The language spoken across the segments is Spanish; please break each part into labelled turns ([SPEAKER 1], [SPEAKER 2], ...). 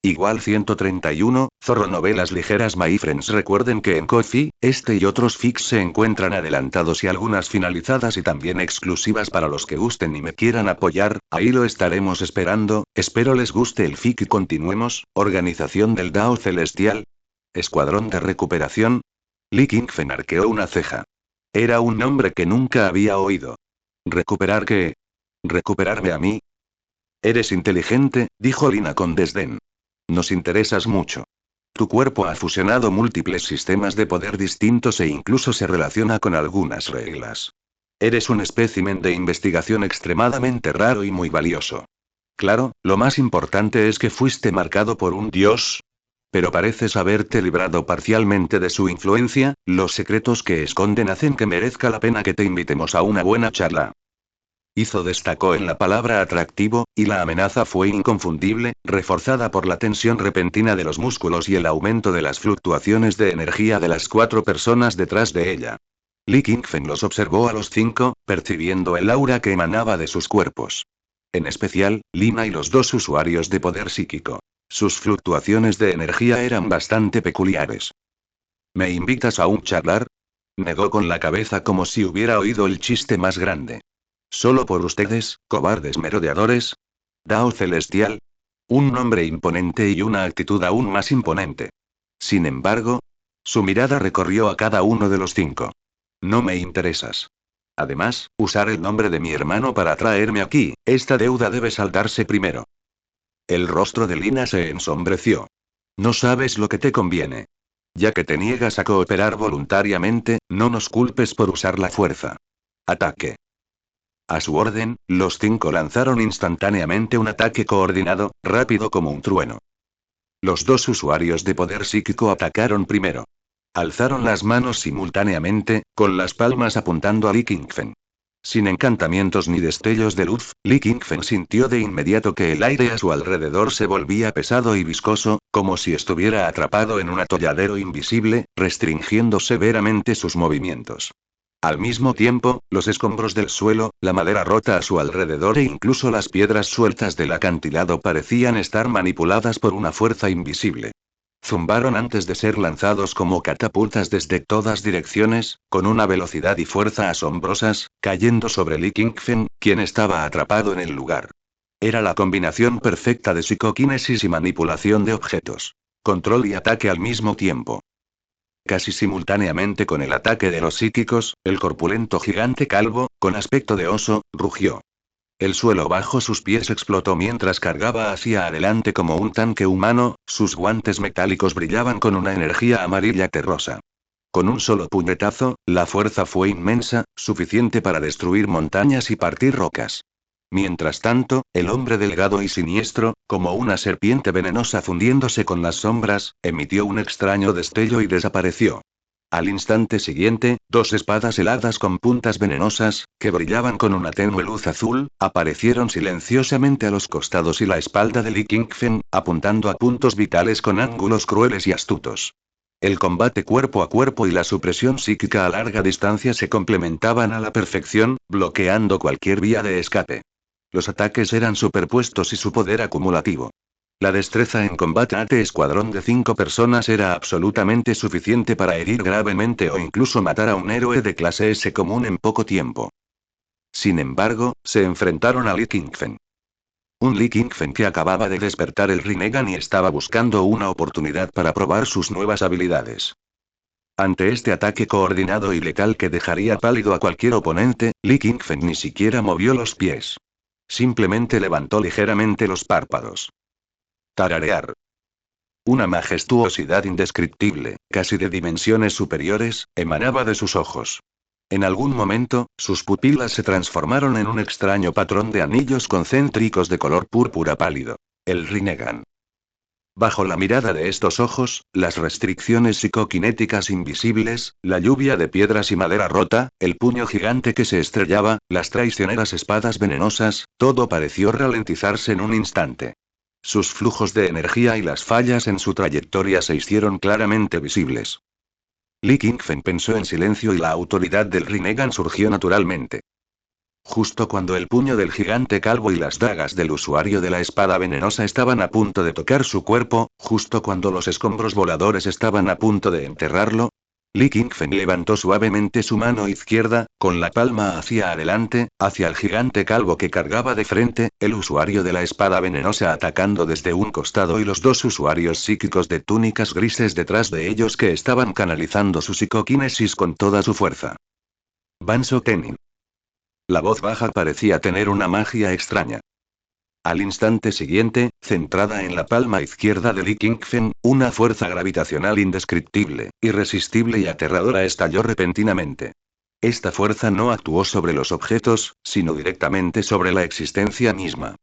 [SPEAKER 1] Igual 131, Zorro Novelas Ligeras My Friends. Recuerden que en Ko-fi, este y otros fics se encuentran adelantados y algunas finalizadas y también exclusivas para los que gusten y me quieran apoyar, ahí lo estaremos esperando, espero les guste el fic y continuemos. Organización del Dao Celestial. Escuadrón de Recuperación. Li Qingfen arqueó una ceja. Era un nombre que nunca había oído. ¿Recuperar qué? ¿Recuperarme a mí? Eres inteligente, dijo Lina con desdén. Nos interesas mucho. Tu cuerpo ha fusionado múltiples sistemas de poder distintos e incluso se relaciona con algunas reglas. Eres un espécimen de investigación extremadamente raro y muy valioso. Claro, lo más importante es que fuiste marcado por un dios. Pero pareces haberte librado parcialmente de su influencia, los secretos que esconden hacen que merezca la pena que te invitemos a una buena charla. Hizo destacó en la palabra atractivo, y la amenaza fue inconfundible, reforzada por la tensión repentina de los músculos y el aumento de las fluctuaciones de energía de las 4 personas detrás de ella. Li Qingfen los observó a los 5, percibiendo el aura que emanaba de sus cuerpos. En especial, Lina y los 2 usuarios de poder psíquico. Sus fluctuaciones de energía eran bastante peculiares. ¿Me invitas a un charlar? Negó con la cabeza como si hubiera oído el chiste más grande. ¿Solo por ustedes, cobardes merodeadores? Dao Celestial. Un nombre imponente y una actitud aún más imponente. Sin embargo, su mirada recorrió a cada uno de los 5. No me interesas. Además, usar el nombre de mi hermano para traerme aquí, esta deuda debe saldarse primero. El rostro de Lina se ensombreció. No sabes lo que te conviene. Ya que te niegas a cooperar voluntariamente, no nos culpes por usar la fuerza. Ataque. A su orden, los 5 lanzaron instantáneamente un ataque coordinado, rápido como un trueno. Los 2 usuarios de poder psíquico atacaron primero. Alzaron las manos simultáneamente, con las palmas apuntando a Li Qingfen. Sin encantamientos ni destellos de luz, Li Qingfen sintió de inmediato que el aire a su alrededor se volvía pesado y viscoso, como si estuviera atrapado en un atolladero invisible, restringiendo severamente sus movimientos. Al mismo tiempo, los escombros del suelo, la madera rota a su alrededor e incluso las piedras sueltas del acantilado parecían estar manipuladas por una fuerza invisible. Zumbaron antes de ser lanzados como catapultas desde todas direcciones, con una velocidad y fuerza asombrosas, cayendo sobre Li Qingfen, quien estaba atrapado en el lugar. Era la combinación perfecta de psicoquinesis y manipulación de objetos. Control y ataque al mismo tiempo. Casi simultáneamente con el ataque de los psíquicos, el corpulento gigante calvo, con aspecto de oso, rugió. El suelo bajo sus pies explotó mientras cargaba hacia adelante como un tanque humano, sus guantes metálicos brillaban con una energía amarilla terrosa. Con un solo puñetazo, la fuerza fue inmensa, suficiente para destruir montañas y partir rocas. Mientras tanto, el hombre delgado y siniestro, como una serpiente venenosa fundiéndose con las sombras, emitió un extraño destello y desapareció. Al instante siguiente, 2 espadas heladas con puntas venenosas, que brillaban con una tenue luz azul, aparecieron silenciosamente a los costados y la espalda de Li Qingfen, apuntando a puntos vitales con ángulos crueles y astutos. El combate cuerpo a cuerpo y la supresión psíquica a larga distancia se complementaban a la perfección, bloqueando cualquier vía de escape. Los ataques eran superpuestos y su poder acumulativo. La destreza en combate ante escuadrón de 5 personas era absolutamente suficiente para herir gravemente o incluso matar a un héroe de clase S común en poco tiempo. Sin embargo, se enfrentaron a Li Qingfen. Un Li Qingfen que acababa de despertar el Rinnegan y estaba buscando una oportunidad para probar sus nuevas habilidades. Ante este ataque coordinado y letal que dejaría pálido a cualquier oponente, Li Qingfen ni siquiera movió los pies. Simplemente levantó ligeramente los párpados. Tararear. Una majestuosidad indescriptible, casi de dimensiones superiores, emanaba de sus ojos. En algún momento, sus pupilas se transformaron en un extraño patrón de anillos concéntricos de color púrpura pálido. El Rinnegan. Bajo la mirada de estos ojos, las restricciones psicoquinéticas invisibles, la lluvia de piedras y madera rota, el puño gigante que se estrellaba, las traicioneras espadas venenosas, todo pareció ralentizarse en un instante. Sus flujos de energía y las fallas en su trayectoria se hicieron claramente visibles. Li Qingfen pensó en silencio y la autoridad del Rinnegan surgió naturalmente. Justo cuando el puño del gigante calvo y las dagas del usuario de la espada venenosa estaban a punto de tocar su cuerpo, justo cuando los escombros voladores estaban a punto de enterrarlo, Li Qingfen levantó suavemente su mano izquierda, con la palma hacia adelante, hacia el gigante calvo que cargaba de frente, el usuario de la espada venenosa atacando desde un costado y los dos usuarios psíquicos de túnicas grises detrás de ellos que estaban canalizando su psicoquinesis con toda su fuerza. Banso Tenin. La voz baja parecía tener una magia extraña. Al instante siguiente, centrada en la palma izquierda de Li Qingfen, una fuerza gravitacional indescriptible, irresistible y aterradora estalló repentinamente. Esta fuerza no actuó sobre los objetos, sino directamente sobre la existencia misma.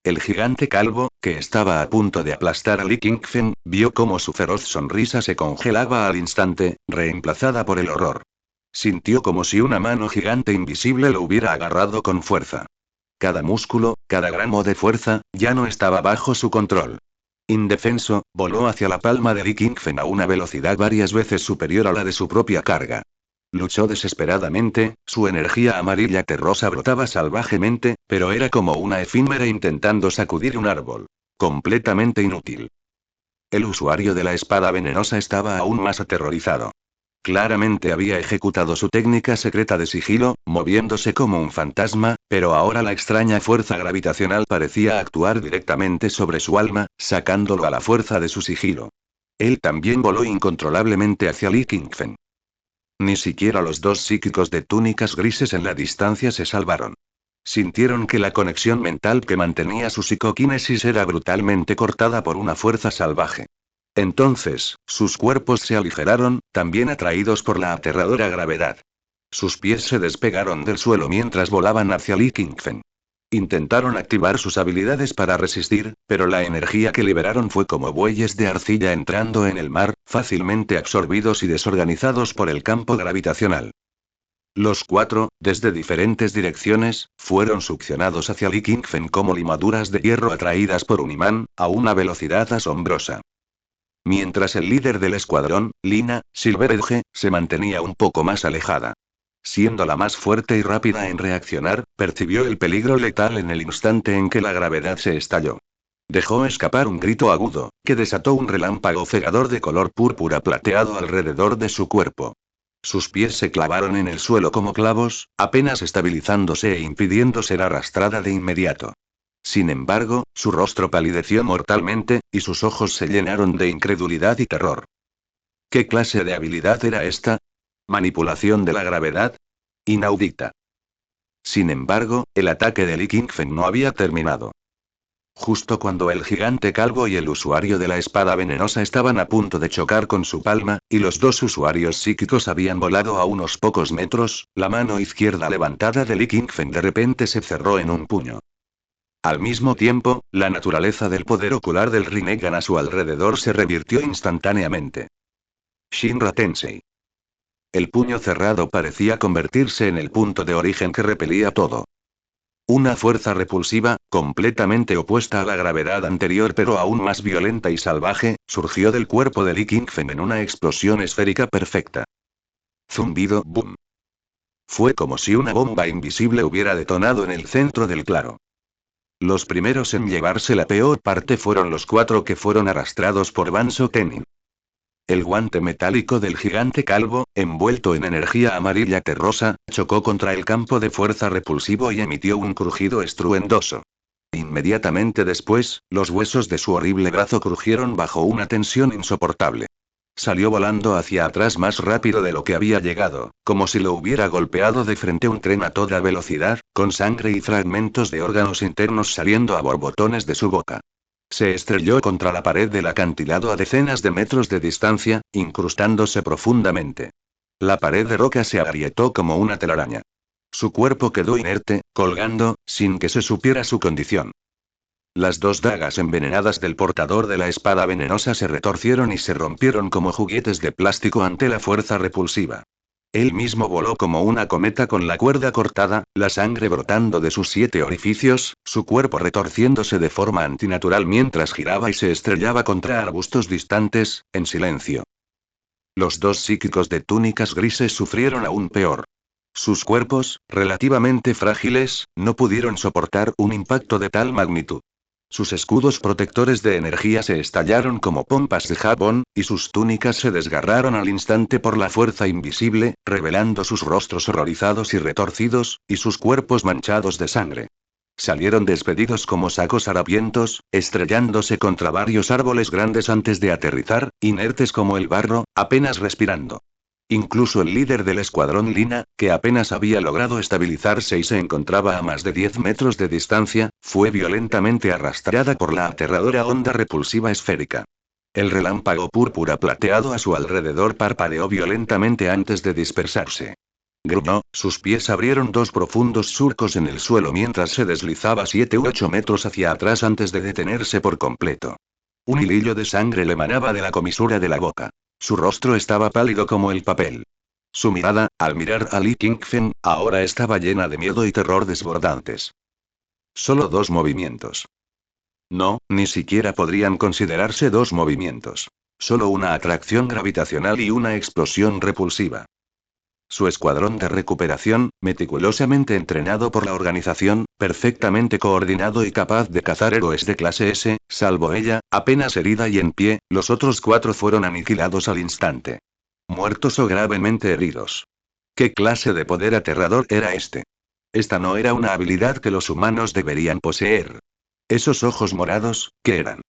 [SPEAKER 1] El gigante calvo, que estaba a punto de aplastar a Li Qingfen, vio cómo su feroz sonrisa se congelaba al instante, reemplazada por el horror. Sintió como si una mano gigante invisible lo hubiera agarrado con fuerza. Cada músculo, cada gramo de fuerza, ya no estaba bajo su control. Indefenso, voló hacia la palma de Li Qingfen a una velocidad varias veces superior a la de su propia carga. Luchó desesperadamente, su energía amarilla terrosa brotaba salvajemente, pero era como una efímera intentando sacudir un árbol. Completamente inútil. El usuario de la espada venenosa estaba aún más aterrorizado. Claramente había ejecutado su técnica secreta de sigilo, moviéndose como un fantasma, pero ahora la extraña fuerza gravitacional parecía actuar directamente sobre su alma, sacándolo a la fuerza de su sigilo. Él también voló incontrolablemente hacia Li Qingfen. Ni siquiera los dos psíquicos de túnicas grises en la distancia se salvaron. Sintieron que la conexión mental que mantenía su psicoquinesis era brutalmente cortada por una fuerza salvaje. Entonces, sus cuerpos se aligeraron, también atraídos por la aterradora gravedad. Sus pies se despegaron del suelo mientras volaban hacia Li Qingfen. Intentaron activar sus habilidades para resistir, pero la energía que liberaron fue como bueyes de arcilla entrando en el mar, fácilmente absorbidos y desorganizados por el campo gravitacional. Los cuatro, desde diferentes direcciones, fueron succionados hacia Li Qingfen como limaduras de hierro atraídas por un imán, a una velocidad asombrosa. Mientras el líder del escuadrón, Lina Silveredge, se mantenía un poco más alejada. Siendo la más fuerte y rápida en reaccionar, percibió el peligro letal en el instante en que la gravedad se estalló. Dejó escapar un grito agudo, que desató un relámpago cegador de color púrpura plateado alrededor de su cuerpo. Sus pies se clavaron en el suelo como clavos, apenas estabilizándose e impidiendo ser arrastrada de inmediato. Sin embargo, su rostro palideció mortalmente, y sus ojos se llenaron de incredulidad y terror. ¿Qué clase de habilidad era esta? ¿Manipulación de la gravedad? Inaudita. Sin embargo, el ataque de Li Qingfen no había terminado. Justo cuando el gigante calvo y el usuario de la espada venenosa estaban a punto de chocar con su palma, y los dos usuarios psíquicos habían volado a unos pocos metros, la mano izquierda levantada de Li Qingfen de repente se cerró en un puño. Al mismo tiempo, la naturaleza del poder ocular del Rinnegan a su alrededor se revirtió instantáneamente. Shinra Tensei. El puño cerrado parecía convertirse en el punto de origen que repelía todo. Una fuerza repulsiva, completamente opuesta a la gravedad anterior pero aún más violenta y salvaje, surgió del cuerpo de Li Qingfen en una explosión esférica perfecta. Zumbido boom. Fue como si una bomba invisible hubiera detonado en el centro del claro. Los primeros en llevarse la peor parte fueron los cuatro que fueron arrastrados por Banso Tenin. El guante metálico del gigante calvo, envuelto en energía amarilla terrosa, chocó contra el campo de fuerza repulsivo y emitió un crujido estruendoso. Inmediatamente después, los huesos de su horrible brazo crujieron bajo una tensión insoportable. Salió volando hacia atrás más rápido de lo que había llegado, como si lo hubiera golpeado de frente un tren a toda velocidad, con sangre y fragmentos de órganos internos saliendo a borbotones de su boca. Se estrelló contra la pared del acantilado a decenas de metros de distancia, incrustándose profundamente. La pared de roca se agrietó como una telaraña. Su cuerpo quedó inerte, colgando, sin que se supiera su condición. Las dos dagas envenenadas del portador de la espada venenosa se retorcieron y se rompieron como juguetes de plástico ante la fuerza repulsiva. Él mismo voló como una cometa con la cuerda cortada, la sangre brotando de sus 7 orificios, su cuerpo retorciéndose de forma antinatural mientras giraba y se estrellaba contra arbustos distantes, en silencio. Los dos psíquicos de túnicas grises sufrieron aún peor. Sus cuerpos, relativamente frágiles, no pudieron soportar un impacto de tal magnitud. Sus escudos protectores de energía se estallaron como pompas de jabón, y sus túnicas se desgarraron al instante por la fuerza invisible, revelando sus rostros horrorizados y retorcidos, y sus cuerpos manchados de sangre. Salieron despedidos como sacos harapientos, estrellándose contra varios árboles grandes antes de aterrizar, inertes como el barro, apenas respirando. Incluso el líder del escuadrón Lina, que apenas había logrado estabilizarse y se encontraba a más de 10 metros de distancia, fue violentamente arrastrada por la aterradora onda repulsiva esférica. El relámpago púrpura plateado a su alrededor parpadeó violentamente antes de dispersarse. Gruñó, sus pies abrieron dos profundos surcos en el suelo mientras se deslizaba 7 u 8 metros hacia atrás antes de detenerse por completo. Un hilillo de sangre le emanaba de la comisura de la boca. Su rostro estaba pálido como el papel. Su mirada, al mirar a Li Qingfen, ahora estaba llena de miedo y terror desbordantes. Solo 2 movimientos. No, ni siquiera podrían considerarse 2 movimientos. Solo una atracción gravitacional y una explosión repulsiva. Su escuadrón de recuperación, meticulosamente entrenado por la organización, perfectamente coordinado y capaz de cazar héroes de clase S, salvo ella, apenas herida y en pie, los otros 4 fueron aniquilados al instante. Muertos o gravemente heridos. ¿Qué clase de poder aterrador era este? Esta no era una habilidad que los humanos deberían poseer. Esos ojos morados, ¿qué eran?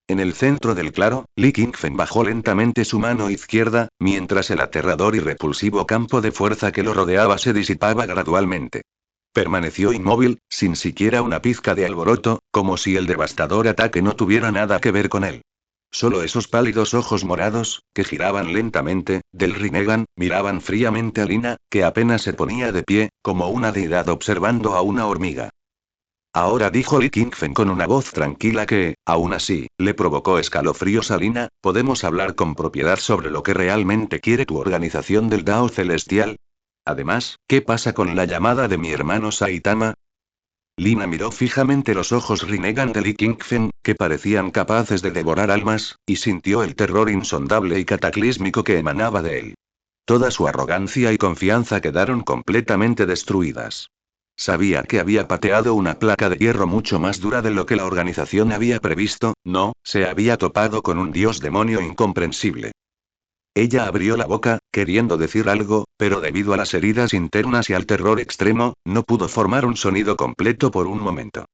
[SPEAKER 1] En el centro del claro, Li Qingfen bajó lentamente su mano izquierda, mientras el aterrador y repulsivo campo de fuerza que lo rodeaba se disipaba gradualmente. Permaneció inmóvil, sin siquiera una pizca de alboroto, como si el devastador ataque no tuviera nada que ver con él. Solo esos pálidos ojos morados, que giraban lentamente, del Rinnegan, miraban fríamente a Lina, que apenas se ponía de pie, como una deidad observando a una hormiga. Ahora dijo Li Qingfen con una voz tranquila que, aún así, le provocó escalofríos a Lina, ¿podemos hablar con propiedad sobre lo que realmente quiere tu organización del Dao Celestial? Además, ¿qué pasa con la llamada de mi hermano Saitama? Lina miró fijamente los ojos Rinnegan de Li Qingfen, que parecían capaces de devorar almas, y sintió el terror insondable y cataclísmico que emanaba de él. Toda su arrogancia y confianza quedaron completamente destruidas. Sabía que había pateado una placa de hierro mucho más dura de lo que la organización había previsto, no, se había topado con un dios demonio incomprensible. Ella abrió la boca, queriendo decir algo, pero debido a las heridas internas y al terror extremo, no pudo formar un sonido completo por un momento.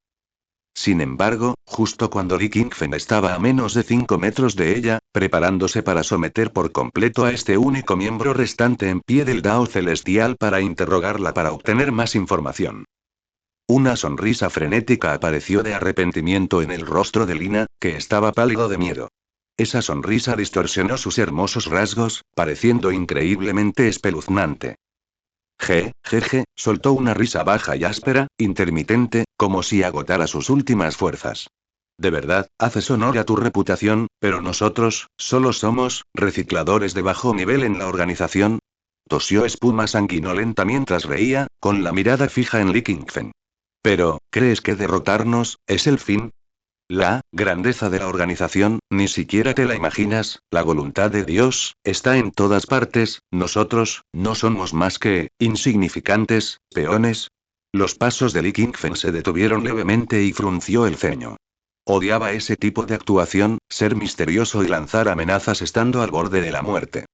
[SPEAKER 1] Sin embargo, justo cuando Li Qingfen estaba a menos de 5 metros de ella, preparándose para someter por completo a este único miembro restante en pie del Dao Celestial para interrogarla para obtener más información. Una sonrisa frenética apareció de arrepentimiento en el rostro de Lina, que estaba pálido de miedo. Esa sonrisa distorsionó sus hermosos rasgos, pareciendo increíblemente espeluznante. Soltó una risa baja y áspera, intermitente, como si agotara sus últimas fuerzas. De verdad, haces honor a tu reputación, pero nosotros, solo somos, recicladores de bajo nivel en la organización. Tosió espuma sanguinolenta mientras reía, con la mirada fija en Li Qingfen. Pero, ¿crees que derrotarnos, es el fin? La grandeza de la organización, ni siquiera te la imaginas, la voluntad de Dios, está en todas partes, nosotros, no somos más que, insignificantes, peones. Los pasos de Li Qingfen se detuvieron levemente y frunció el ceño. Odiaba ese tipo de actuación, ser misterioso y lanzar amenazas estando al borde de la muerte.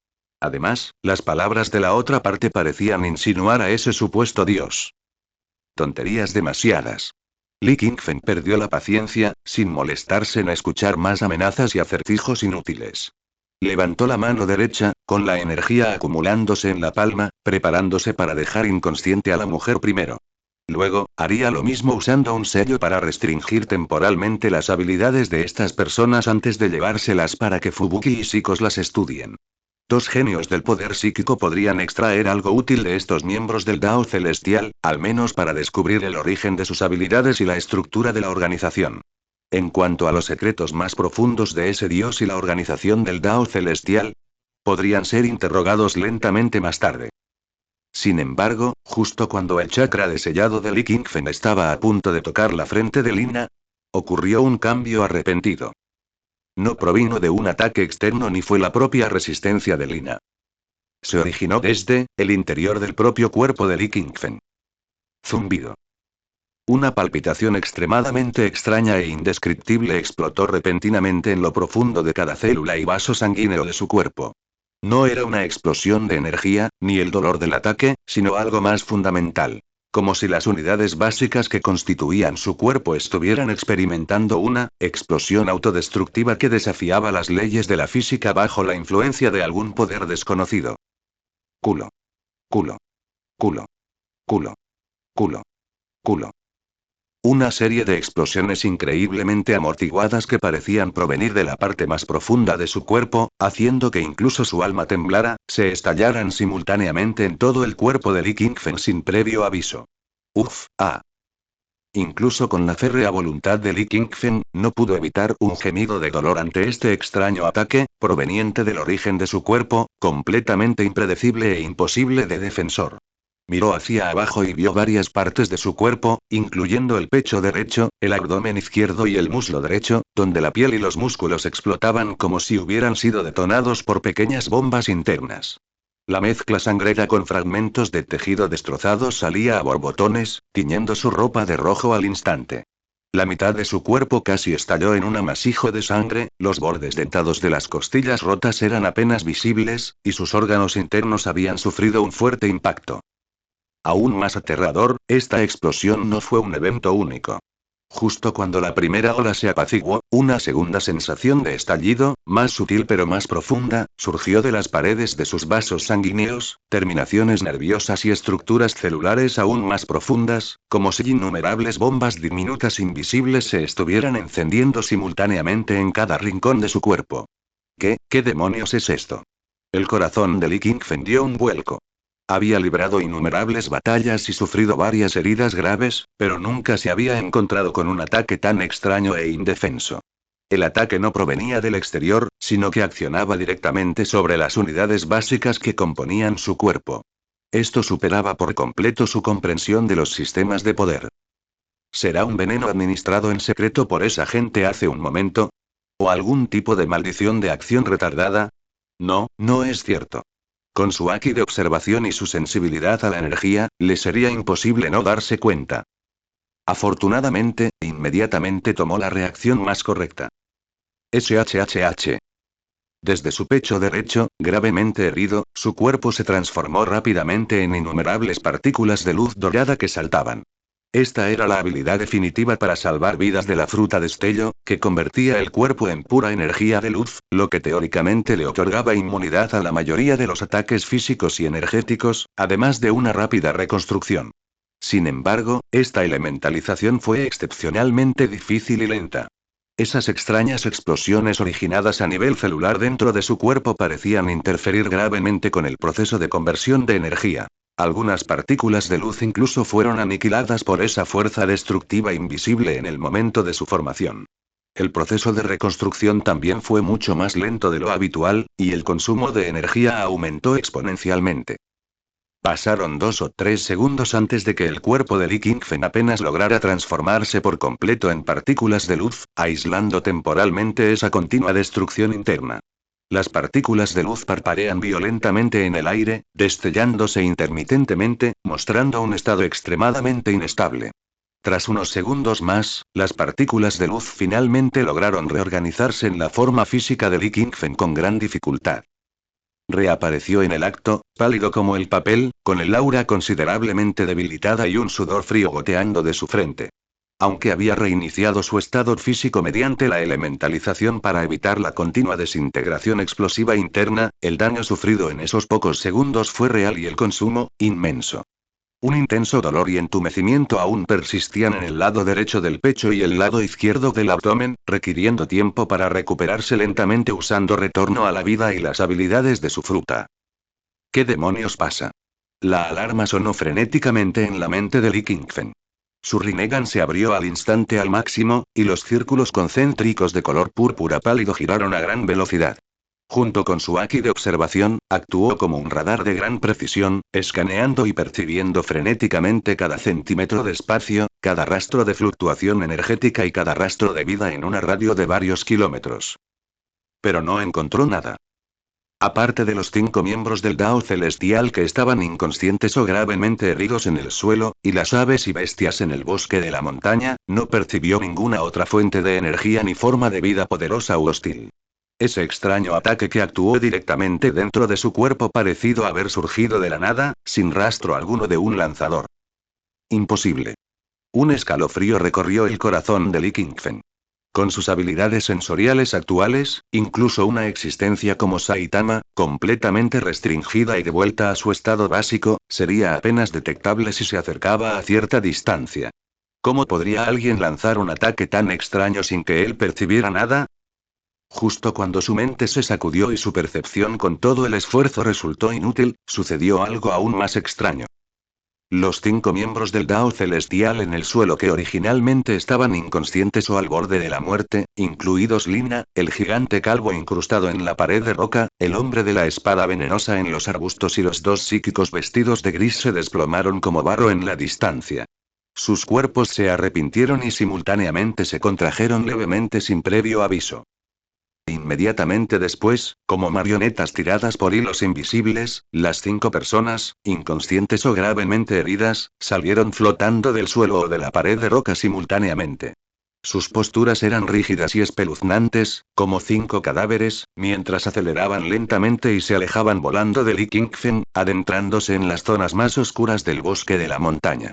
[SPEAKER 1] Además, las palabras de la otra parte parecían insinuar a ese supuesto Dios. Tonterías demasiadas. Li Qingfen perdió la paciencia, sin molestarse en escuchar más amenazas y acertijos inútiles. Levantó la mano derecha, con la energía acumulándose en la palma, preparándose para dejar inconsciente a la mujer primero. Luego, haría lo mismo usando un sello para restringir temporalmente las habilidades de estas personas antes de llevárselas para que Fubuki y Shikos las estudien. 2 genios del poder psíquico podrían extraer algo útil de estos miembros del Dao Celestial, al menos para descubrir el origen de sus habilidades y la estructura de la organización. En cuanto a los secretos más profundos de ese dios y la organización del Dao Celestial, podrían ser interrogados lentamente más tarde. Sin embargo, justo cuando el chakra desellado de Li Qingfen estaba a punto de tocar la frente de Lina, ocurrió un cambio arrepentido. No provino de un ataque externo ni fue la propia resistencia de Lina. Se originó desde el interior del propio cuerpo de Li Qingfen. Zumbido. Una palpitación extremadamente extraña e indescriptible explotó repentinamente en lo profundo de cada célula y vaso sanguíneo de su cuerpo. No era una explosión de energía, ni el dolor del ataque, sino algo más fundamental. Como si las unidades básicas que constituían su cuerpo estuvieran experimentando una explosión autodestructiva que desafiaba las leyes de la física bajo la influencia de algún poder desconocido. Culo. Culo. Culo. Culo. Culo. Culo. Una serie de explosiones increíblemente amortiguadas que parecían provenir de la parte más profunda de su cuerpo, haciendo que incluso su alma temblara, se estallaran simultáneamente en todo el cuerpo de Li Qingfen sin previo aviso. Uf, ah. Incluso con la férrea voluntad de Li Qingfen, no pudo evitar un gemido de dolor ante este extraño ataque, proveniente del origen de su cuerpo, completamente impredecible e imposible de defensor. Miró hacia abajo y vio varias partes de su cuerpo, incluyendo el pecho derecho, el abdomen izquierdo y el muslo derecho, donde la piel y los músculos explotaban como si hubieran sido detonados por pequeñas bombas internas. La mezcla sangrera con fragmentos de tejido destrozados salía a borbotones, tiñendo su ropa de rojo al instante. La mitad de su cuerpo casi estalló en un amasijo de sangre, los bordes dentados de las costillas rotas eran apenas visibles, y sus órganos internos habían sufrido un fuerte impacto. Aún más aterrador, esta explosión no fue un evento único. Justo cuando la primera ola se apaciguó, una segunda sensación de estallido, más sutil pero más profunda, surgió de las paredes de sus vasos sanguíneos, terminaciones nerviosas y estructuras celulares aún más profundas, como si innumerables bombas diminutas invisibles se estuvieran encendiendo simultáneamente en cada rincón de su cuerpo. ¿Qué demonios es esto? El corazón de Li Qingfen dio un vuelco. Había librado innumerables batallas y sufrido varias heridas graves, pero nunca se había encontrado con un ataque tan extraño e indefenso. El ataque no provenía del exterior, sino que accionaba directamente sobre las unidades básicas que componían su cuerpo. Esto superaba por completo su comprensión de los sistemas de poder. ¿Será un veneno administrado en secreto por esa gente hace un momento? ¿O algún tipo de maldición de acción retardada? No, no es cierto. Con su haki de observación y su sensibilidad a la energía, le sería imposible no darse cuenta. Afortunadamente, inmediatamente tomó la reacción más correcta. SHHH. Desde su pecho derecho, gravemente herido, su cuerpo se transformó rápidamente en innumerables partículas de luz dorada que saltaban. Esta era la habilidad definitiva para salvar vidas de la fruta destello, que convertía el cuerpo en pura energía de luz, lo que teóricamente le otorgaba inmunidad a la mayoría de los ataques físicos y energéticos, además de una rápida reconstrucción. Sin embargo, esta elementalización fue excepcionalmente difícil y lenta. Esas extrañas explosiones originadas a nivel celular dentro de su cuerpo parecían interferir gravemente con el proceso de conversión de energía. Algunas partículas de luz incluso fueron aniquiladas por esa fuerza destructiva invisible en el momento de su formación. El proceso de reconstrucción también fue mucho más lento de lo habitual, y el consumo de energía aumentó exponencialmente. Pasaron 2 o 3 segundos antes de que el cuerpo de Li Qingfen apenas lograra transformarse por completo en partículas de luz, aislando temporalmente esa continua destrucción interna. Las partículas de luz parpadean violentamente en el aire, destellándose intermitentemente, mostrando un estado extremadamente inestable. Tras unos segundos más, las partículas de luz finalmente lograron reorganizarse en la forma física de Li Qingfen con gran dificultad. Reapareció en el acto, pálido como el papel, con el aura considerablemente debilitada y un sudor frío goteando de su frente. Aunque había reiniciado su estado físico mediante la elementalización para evitar la continua desintegración explosiva interna, el daño sufrido en esos pocos segundos fue real y el consumo, inmenso. Un intenso dolor y entumecimiento aún persistían en el lado derecho del pecho y el lado izquierdo del abdomen, requiriendo tiempo para recuperarse lentamente usando retorno a la vida y las habilidades de su fruta. ¿Qué demonios pasa? La alarma sonó frenéticamente en la mente de Li Qingfen. Su Rinnegan se abrió al instante al máximo, y los círculos concéntricos de color púrpura pálido giraron a gran velocidad. Junto con su haki de observación, actuó como un radar de gran precisión, escaneando y percibiendo frenéticamente cada centímetro de espacio, cada rastro de fluctuación energética y cada rastro de vida en una radio de varios kilómetros. Pero no encontró nada. Aparte de los 5 miembros del Dao Celestial que estaban inconscientes o gravemente heridos en el suelo, y las aves y bestias en el bosque de la montaña, no percibió ninguna otra fuente de energía ni forma de vida poderosa u hostil. Ese extraño ataque que actuó directamente dentro de su cuerpo parecido haber surgido de la nada, sin rastro alguno de un lanzador. Imposible. Un escalofrío recorrió el corazón de Li Qingfen. Con sus habilidades sensoriales actuales, incluso una existencia como Saitama, completamente restringida y de vuelta a su estado básico, sería apenas detectable si se acercaba a cierta distancia. ¿Cómo podría alguien lanzar un ataque tan extraño sin que él percibiera nada? Justo cuando su mente se sacudió y su percepción con todo el esfuerzo resultó inútil, sucedió algo aún más extraño. Los 5 miembros del Dao Celestial en el suelo que originalmente estaban inconscientes o al borde de la muerte, incluidos Lina, el gigante calvo incrustado en la pared de roca, el hombre de la espada venenosa en los arbustos y los 2 psíquicos vestidos de gris se desplomaron como barro en la distancia. Sus cuerpos se arrepintieron y simultáneamente se contrajeron levemente sin previo aviso. Inmediatamente después, como marionetas tiradas por hilos invisibles, las 5 personas, inconscientes o gravemente heridas, salieron flotando del suelo o de la pared de roca simultáneamente. Sus posturas eran rígidas y espeluznantes, como 5 cadáveres, mientras aceleraban lentamente y se alejaban volando de Li Qingfen, adentrándose en las zonas más oscuras del bosque de la montaña.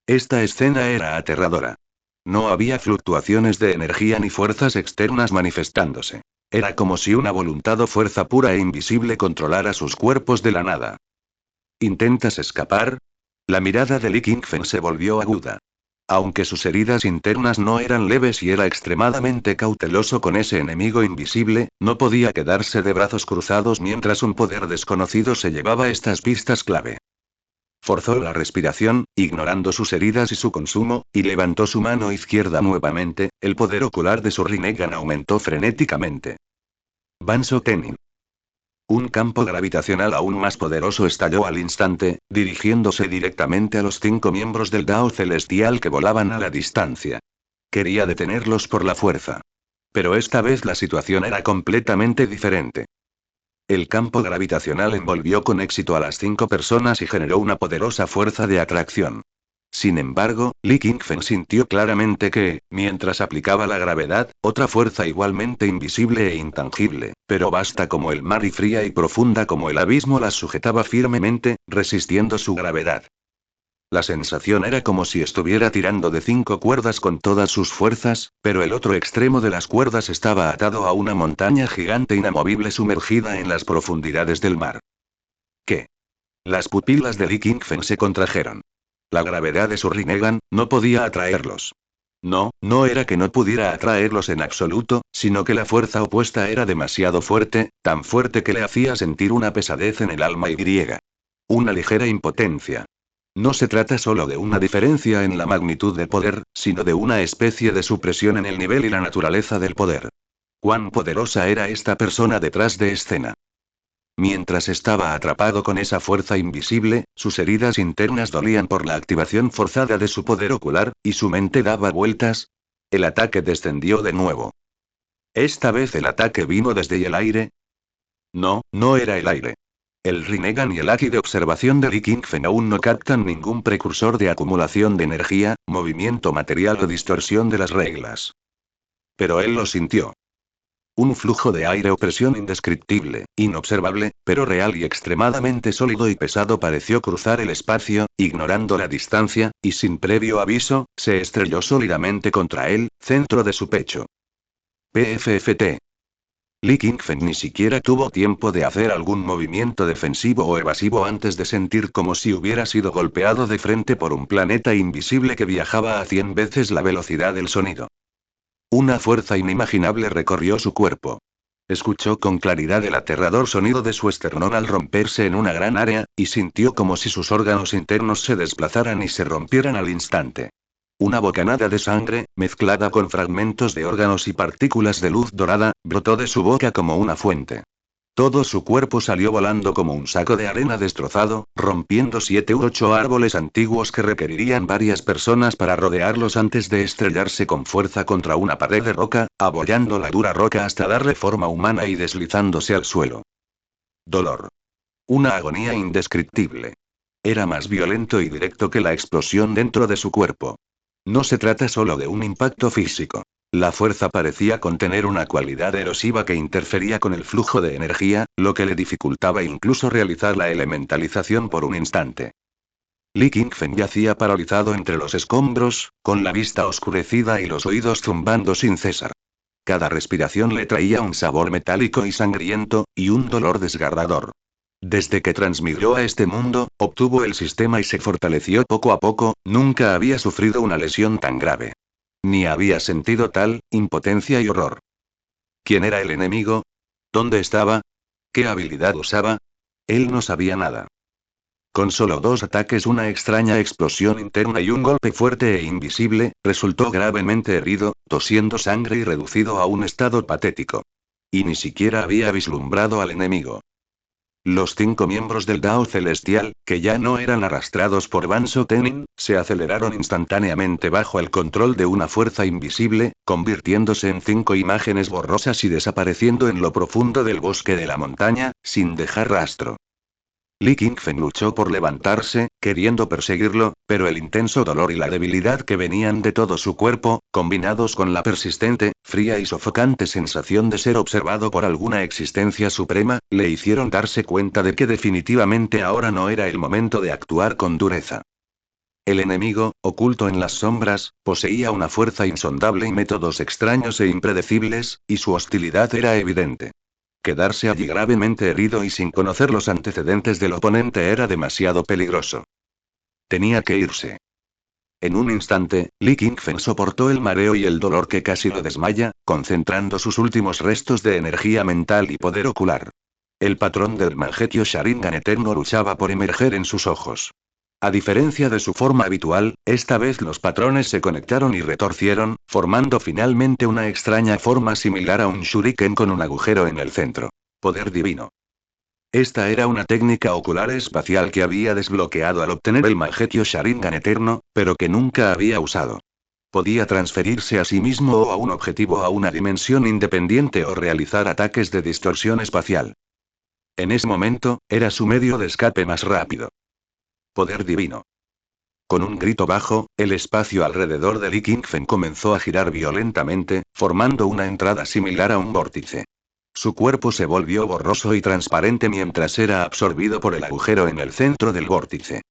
[SPEAKER 1] Esta escena era aterradora. No había fluctuaciones de energía ni fuerzas externas manifestándose. Era como si una voluntad o fuerza pura e invisible controlara sus cuerpos de la nada. ¿Intentas escapar? La mirada de Li Qingfen se volvió aguda. Aunque sus heridas internas no eran leves y era extremadamente cauteloso con ese enemigo invisible, no podía quedarse de brazos cruzados mientras un poder desconocido se llevaba estas pistas clave. Forzó la respiración, ignorando sus heridas y su consumo, y levantó su mano izquierda nuevamente, el poder ocular de su Rinnegan aumentó frenéticamente. Banso Kenin. Un campo gravitacional aún más poderoso estalló al instante, dirigiéndose directamente a los 5 miembros del Dao Celestial que volaban a la distancia. Quería detenerlos por la fuerza. Pero esta vez la situación era completamente diferente. El campo gravitacional envolvió con éxito a las 5 personas y generó una poderosa fuerza de atracción. Sin embargo, Li Qingfen sintió claramente que, mientras aplicaba la gravedad, otra fuerza igualmente invisible e intangible, pero vasta como el mar y fría y profunda como el abismo las sujetaba firmemente, resistiendo su gravedad. La sensación era como si estuviera tirando de 5 cuerdas con todas sus fuerzas, pero el otro extremo de las cuerdas estaba atado a una montaña gigante inamovible sumergida en las profundidades del mar. ¿Qué? Las pupilas de Li Qingfen se contrajeron. La gravedad de su Rinnegan no podía atraerlos. No, no era que no pudiera atraerlos en absoluto, sino que la fuerza opuesta era demasiado fuerte, tan fuerte que le hacía sentir una pesadez en el alma y griega. Una ligera impotencia. No se trata solo de una diferencia en la magnitud del poder, sino de una especie de supresión en el nivel y la naturaleza del poder. ¿Cuán poderosa era esta persona detrás de escena? Mientras estaba atrapado con esa fuerza invisible, sus heridas internas dolían por la activación forzada de su poder ocular, y su mente daba vueltas. El ataque descendió de nuevo. Esta vez el ataque vino desde el aire. No, no era el aire. El Rinnegan y el Haki de observación de Li Qingfen aún no captan ningún precursor de acumulación de energía, movimiento material o distorsión de las reglas. Pero él lo sintió. Un flujo de aire o presión indescriptible, inobservable, pero real y extremadamente sólido y pesado pareció cruzar el espacio, ignorando la distancia, y sin previo aviso, se estrelló sólidamente contra él, centro de su pecho. PFFT. Li Qingfen ni siquiera tuvo tiempo de hacer algún movimiento defensivo o evasivo antes de sentir como si hubiera sido golpeado de frente por un planeta invisible que viajaba a 100 veces la velocidad del sonido. Una fuerza inimaginable recorrió su cuerpo. Escuchó con claridad el aterrador sonido de su esternón al romperse en una gran área, y sintió como si sus órganos internos se desplazaran y se rompieran al instante. Una bocanada de sangre, mezclada con fragmentos de órganos y partículas de luz dorada, brotó de su boca como una fuente. Todo su cuerpo salió volando como un saco de arena destrozado, rompiendo 7 u 8 árboles antiguos que requerirían varias personas para rodearlos antes de estrellarse con fuerza contra una pared de roca, abollando la dura roca hasta darle forma humana y deslizándose al suelo. Dolor. Una agonía indescriptible. Era más violento y directo que la explosión dentro de su cuerpo. No se trata solo de un impacto físico. La fuerza parecía contener una cualidad erosiva que interfería con el flujo de energía, lo que le dificultaba incluso realizar la elementalización por un instante. Li Qingfen yacía paralizado entre los escombros, con la vista oscurecida y los oídos zumbando sin cesar. Cada respiración le traía un sabor metálico y sangriento, y un dolor desgarrador. Desde que transmigró a este mundo, obtuvo el sistema y se fortaleció poco a poco, nunca había sufrido una lesión tan grave. Ni había sentido tal impotencia y horror. ¿Quién era el enemigo? ¿Dónde estaba? ¿Qué habilidad usaba? Él no sabía nada. Con solo 2 ataques, una extraña explosión interna y un golpe fuerte e invisible, resultó gravemente herido, tosiendo sangre y reducido a un estado patético. Y ni siquiera había vislumbrado al enemigo. Los 5 miembros del Dao Celestial, que ya no eran arrastrados por Ban Sotenin, se aceleraron instantáneamente bajo el control de una fuerza invisible, convirtiéndose en 5 imágenes borrosas y desapareciendo en lo profundo del bosque de la montaña, sin dejar rastro. Li Qingfen luchó por levantarse, queriendo perseguirlo, pero el intenso dolor y la debilidad que venían de todo su cuerpo, combinados con la persistente, fría y sofocante sensación de ser observado por alguna existencia suprema, le hicieron darse cuenta de que definitivamente ahora no era el momento de actuar con dureza. El enemigo, oculto en las sombras, poseía una fuerza insondable y métodos extraños e impredecibles, y su hostilidad era evidente. Quedarse allí gravemente herido y sin conocer los antecedentes del oponente era demasiado peligroso. Tenía que irse. En un instante, Li Qingfen soportó el mareo y el dolor que casi lo desmaya, concentrando sus últimos restos de energía mental y poder ocular. El patrón del Mangekyō Sharingan eterno luchaba por emerger en sus ojos. A diferencia de su forma habitual, esta vez los patrones se conectaron y retorcieron, formando finalmente una extraña forma similar a un shuriken con un agujero en el centro. Poder divino. Esta era una técnica ocular espacial que había desbloqueado al obtener el Mangekyō Sharingan eterno, pero que nunca había usado. Podía transferirse a sí mismo o a un objetivo a una dimensión independiente o realizar ataques de distorsión espacial. En ese momento, era su medio de escape más rápido. Poder divino. Con un grito bajo, el espacio alrededor de Li Qingfen comenzó a girar violentamente, formando una entrada similar a un vórtice. Su cuerpo se volvió borroso y transparente mientras era absorbido por el agujero en el centro del vórtice.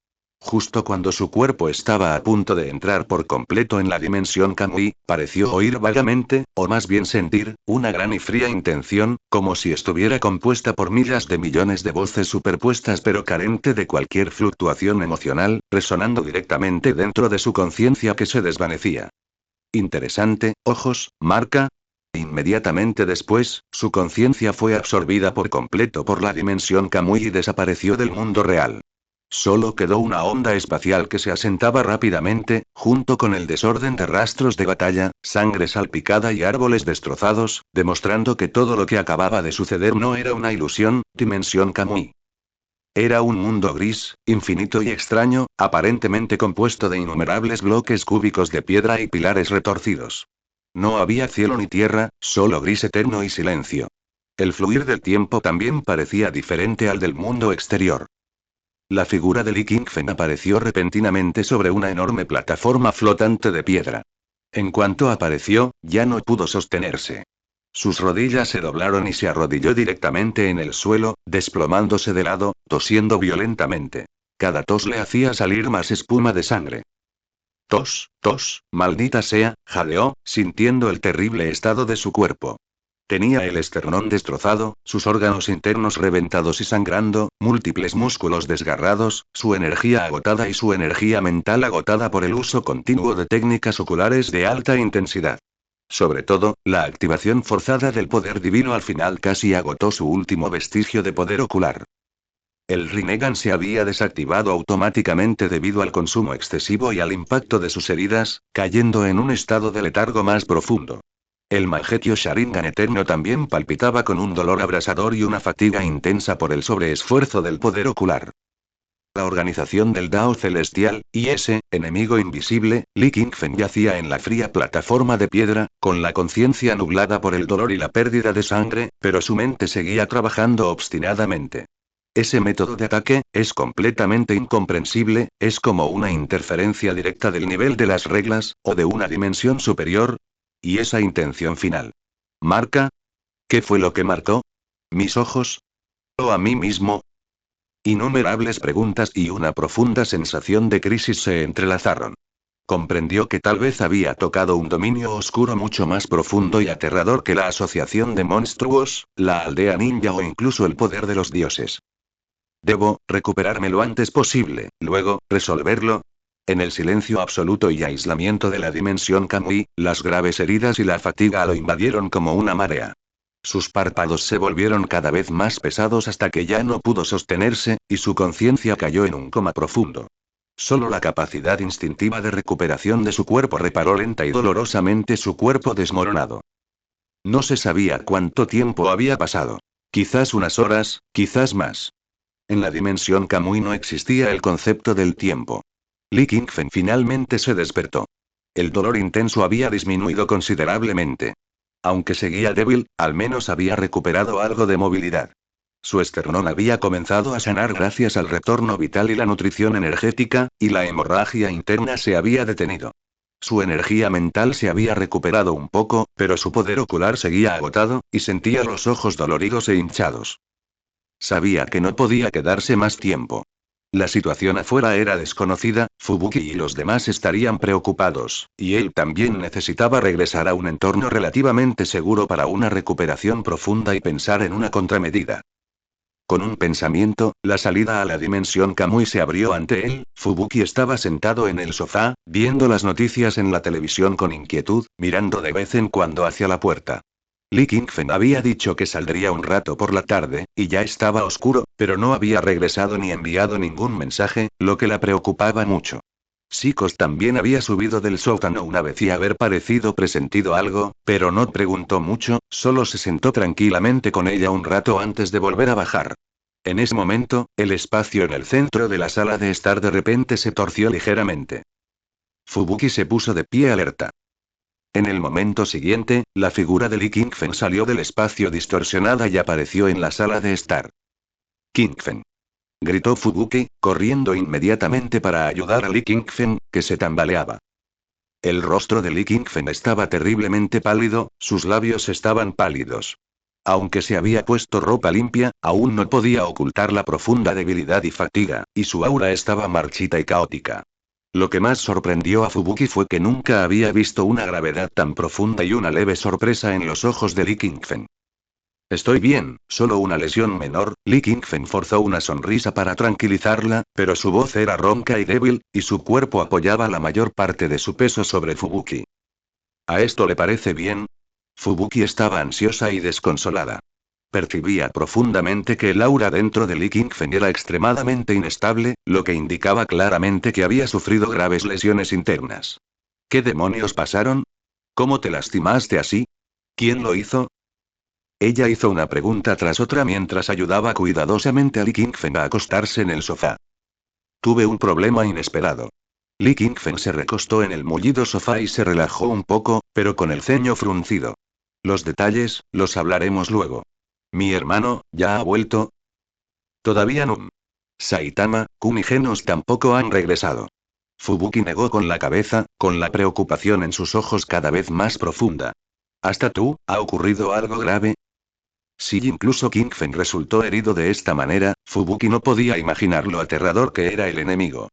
[SPEAKER 1] Justo cuando su cuerpo estaba a punto de entrar por completo en la dimensión Kamui, pareció oír vagamente, o más bien sentir, una gran y fría intención, como si estuviera compuesta por miles de millones de voces superpuestas pero carente de cualquier fluctuación emocional, resonando directamente dentro de su conciencia que se desvanecía. Interesante, ojos, marca. Inmediatamente después, su conciencia fue absorbida por completo por la dimensión Kamui y desapareció del mundo real. Solo quedó una onda espacial que se asentaba rápidamente, junto con el desorden de rastros de batalla, sangre salpicada y árboles destrozados, demostrando que todo lo que acababa de suceder no era una ilusión, dimensión Kamui. Era un mundo gris, infinito y extraño, aparentemente compuesto de innumerables bloques cúbicos de piedra y pilares retorcidos. No había cielo ni tierra, solo gris eterno y silencio. El fluir del tiempo también parecía diferente al del mundo exterior. La figura de Li Qingfen apareció repentinamente sobre una enorme plataforma flotante de piedra. En cuanto apareció, ya no pudo sostenerse. Sus rodillas se doblaron y se arrodilló directamente en el suelo, desplomándose de lado, tosiendo violentamente. Cada tos le hacía salir más espuma de sangre. Tos, tos, maldita sea, jadeó, sintiendo el terrible estado de su cuerpo. Tenía el esternón destrozado, sus órganos internos reventados y sangrando, múltiples músculos desgarrados, su energía agotada y su energía mental agotada por el uso continuo de técnicas oculares de alta intensidad. Sobre todo, la activación forzada del poder divino al final casi agotó su último vestigio de poder ocular. El Rinnegan se había desactivado automáticamente debido al consumo excesivo y al impacto de sus heridas, cayendo en un estado de letargo más profundo. El Mangekyō Sharingan eterno también palpitaba con un dolor abrasador y una fatiga intensa por el sobreesfuerzo del poder ocular. La organización del Dao Celestial, y ese enemigo invisible, Li Qingfen yacía en la fría plataforma de piedra, con la conciencia nublada por el dolor y la pérdida de sangre, pero su mente seguía trabajando obstinadamente. Ese método de ataque es completamente incomprensible, es como una interferencia directa del nivel de las reglas, o de una dimensión superior. Y esa intención final. ¿Marca? ¿Qué fue lo que marcó? ¿Mis ojos? ¿O a mí mismo? Innumerables preguntas y una profunda sensación de crisis se entrelazaron. Comprendió que tal vez había tocado un dominio oscuro mucho más profundo y aterrador que la asociación de monstruos, la aldea ninja o incluso el poder de los dioses. Debo recuperarme lo antes posible, luego, resolverlo. En el silencio absoluto y aislamiento de la dimensión Kamui, las graves heridas y la fatiga lo invadieron como una marea. Sus párpados se volvieron cada vez más pesados hasta que ya no pudo sostenerse, y su conciencia cayó en un coma profundo. Solo la capacidad instintiva de recuperación de su cuerpo reparó lenta y dolorosamente su cuerpo desmoronado. No se sabía cuánto tiempo había pasado. Quizás unas horas, quizás más. En la dimensión Kamui no existía el concepto del tiempo. Li Qingfen finalmente se despertó. El dolor intenso había disminuido considerablemente. Aunque seguía débil, al menos había recuperado algo de movilidad. Su esternón había comenzado a sanar gracias al retorno vital y la nutrición energética, y la hemorragia interna se había detenido. Su energía mental se había recuperado un poco, pero su poder ocular seguía agotado, y sentía los ojos doloridos e hinchados. Sabía que no podía quedarse más tiempo. La situación afuera era desconocida, Fubuki y los demás estarían preocupados, y él también necesitaba regresar a un entorno relativamente seguro para una recuperación profunda y pensar en una contramedida. Con un pensamiento, la salida a la dimensión Kamui se abrió ante él. Fubuki estaba sentado en el sofá, viendo las noticias en la televisión con inquietud, mirando de vez en cuando hacia la puerta. Li Qingfen había dicho que saldría un rato por la tarde, y ya estaba oscuro, pero no había regresado ni enviado ningún mensaje, lo que la preocupaba mucho. Sikos también había subido del sótano una vez y haber parecido presentido algo, pero no preguntó mucho, solo se sentó tranquilamente con ella un rato antes de volver a bajar. En ese momento, el espacio en el centro de la sala de estar de repente se torció ligeramente. Fubuki se puso de pie alerta. En el momento siguiente, la figura de Li Qingfen salió del espacio distorsionada y apareció en la sala de estar. Qingfen. Gritó Fubuki, corriendo inmediatamente para ayudar a Li Qingfen, que se tambaleaba. El rostro de Li Qingfen estaba terriblemente pálido, sus labios estaban pálidos. Aunque se había puesto ropa limpia, aún no podía ocultar la profunda debilidad y fatiga, y su aura estaba marchita y caótica. Lo que más sorprendió a Fubuki fue que nunca había visto una gravedad tan profunda y una leve sorpresa en los ojos de Li Qingfen. Estoy bien, solo una lesión menor. Li Qingfen forzó una sonrisa para tranquilizarla, pero su voz era ronca y débil, y su cuerpo apoyaba la mayor parte de su peso sobre Fubuki. ¿A esto le parece bien? Fubuki estaba ansiosa y desconsolada. Percibía profundamente que el aura dentro de Li Qingfen era extremadamente inestable, lo que indicaba claramente que había sufrido graves lesiones internas. ¿Qué demonios pasaron? ¿Cómo te lastimaste así? ¿Quién lo hizo? Ella hizo una pregunta tras otra mientras ayudaba cuidadosamente a Li Qingfen a acostarse en el sofá. Tuve un problema inesperado. Li Qingfen se recostó en el mullido sofá y se relajó un poco, pero con el ceño fruncido. Los detalles, los hablaremos luego. ¿Mi hermano, ya ha vuelto? Todavía no. Saitama, Kun y Genos tampoco han regresado. Fubuki negó con la cabeza, con la preocupación en sus ojos cada vez más profunda. ¿Hasta tú, ha ocurrido algo grave? Si incluso Qingfen resultó herido de esta manera, Fubuki no podía imaginar lo aterrador que era el enemigo.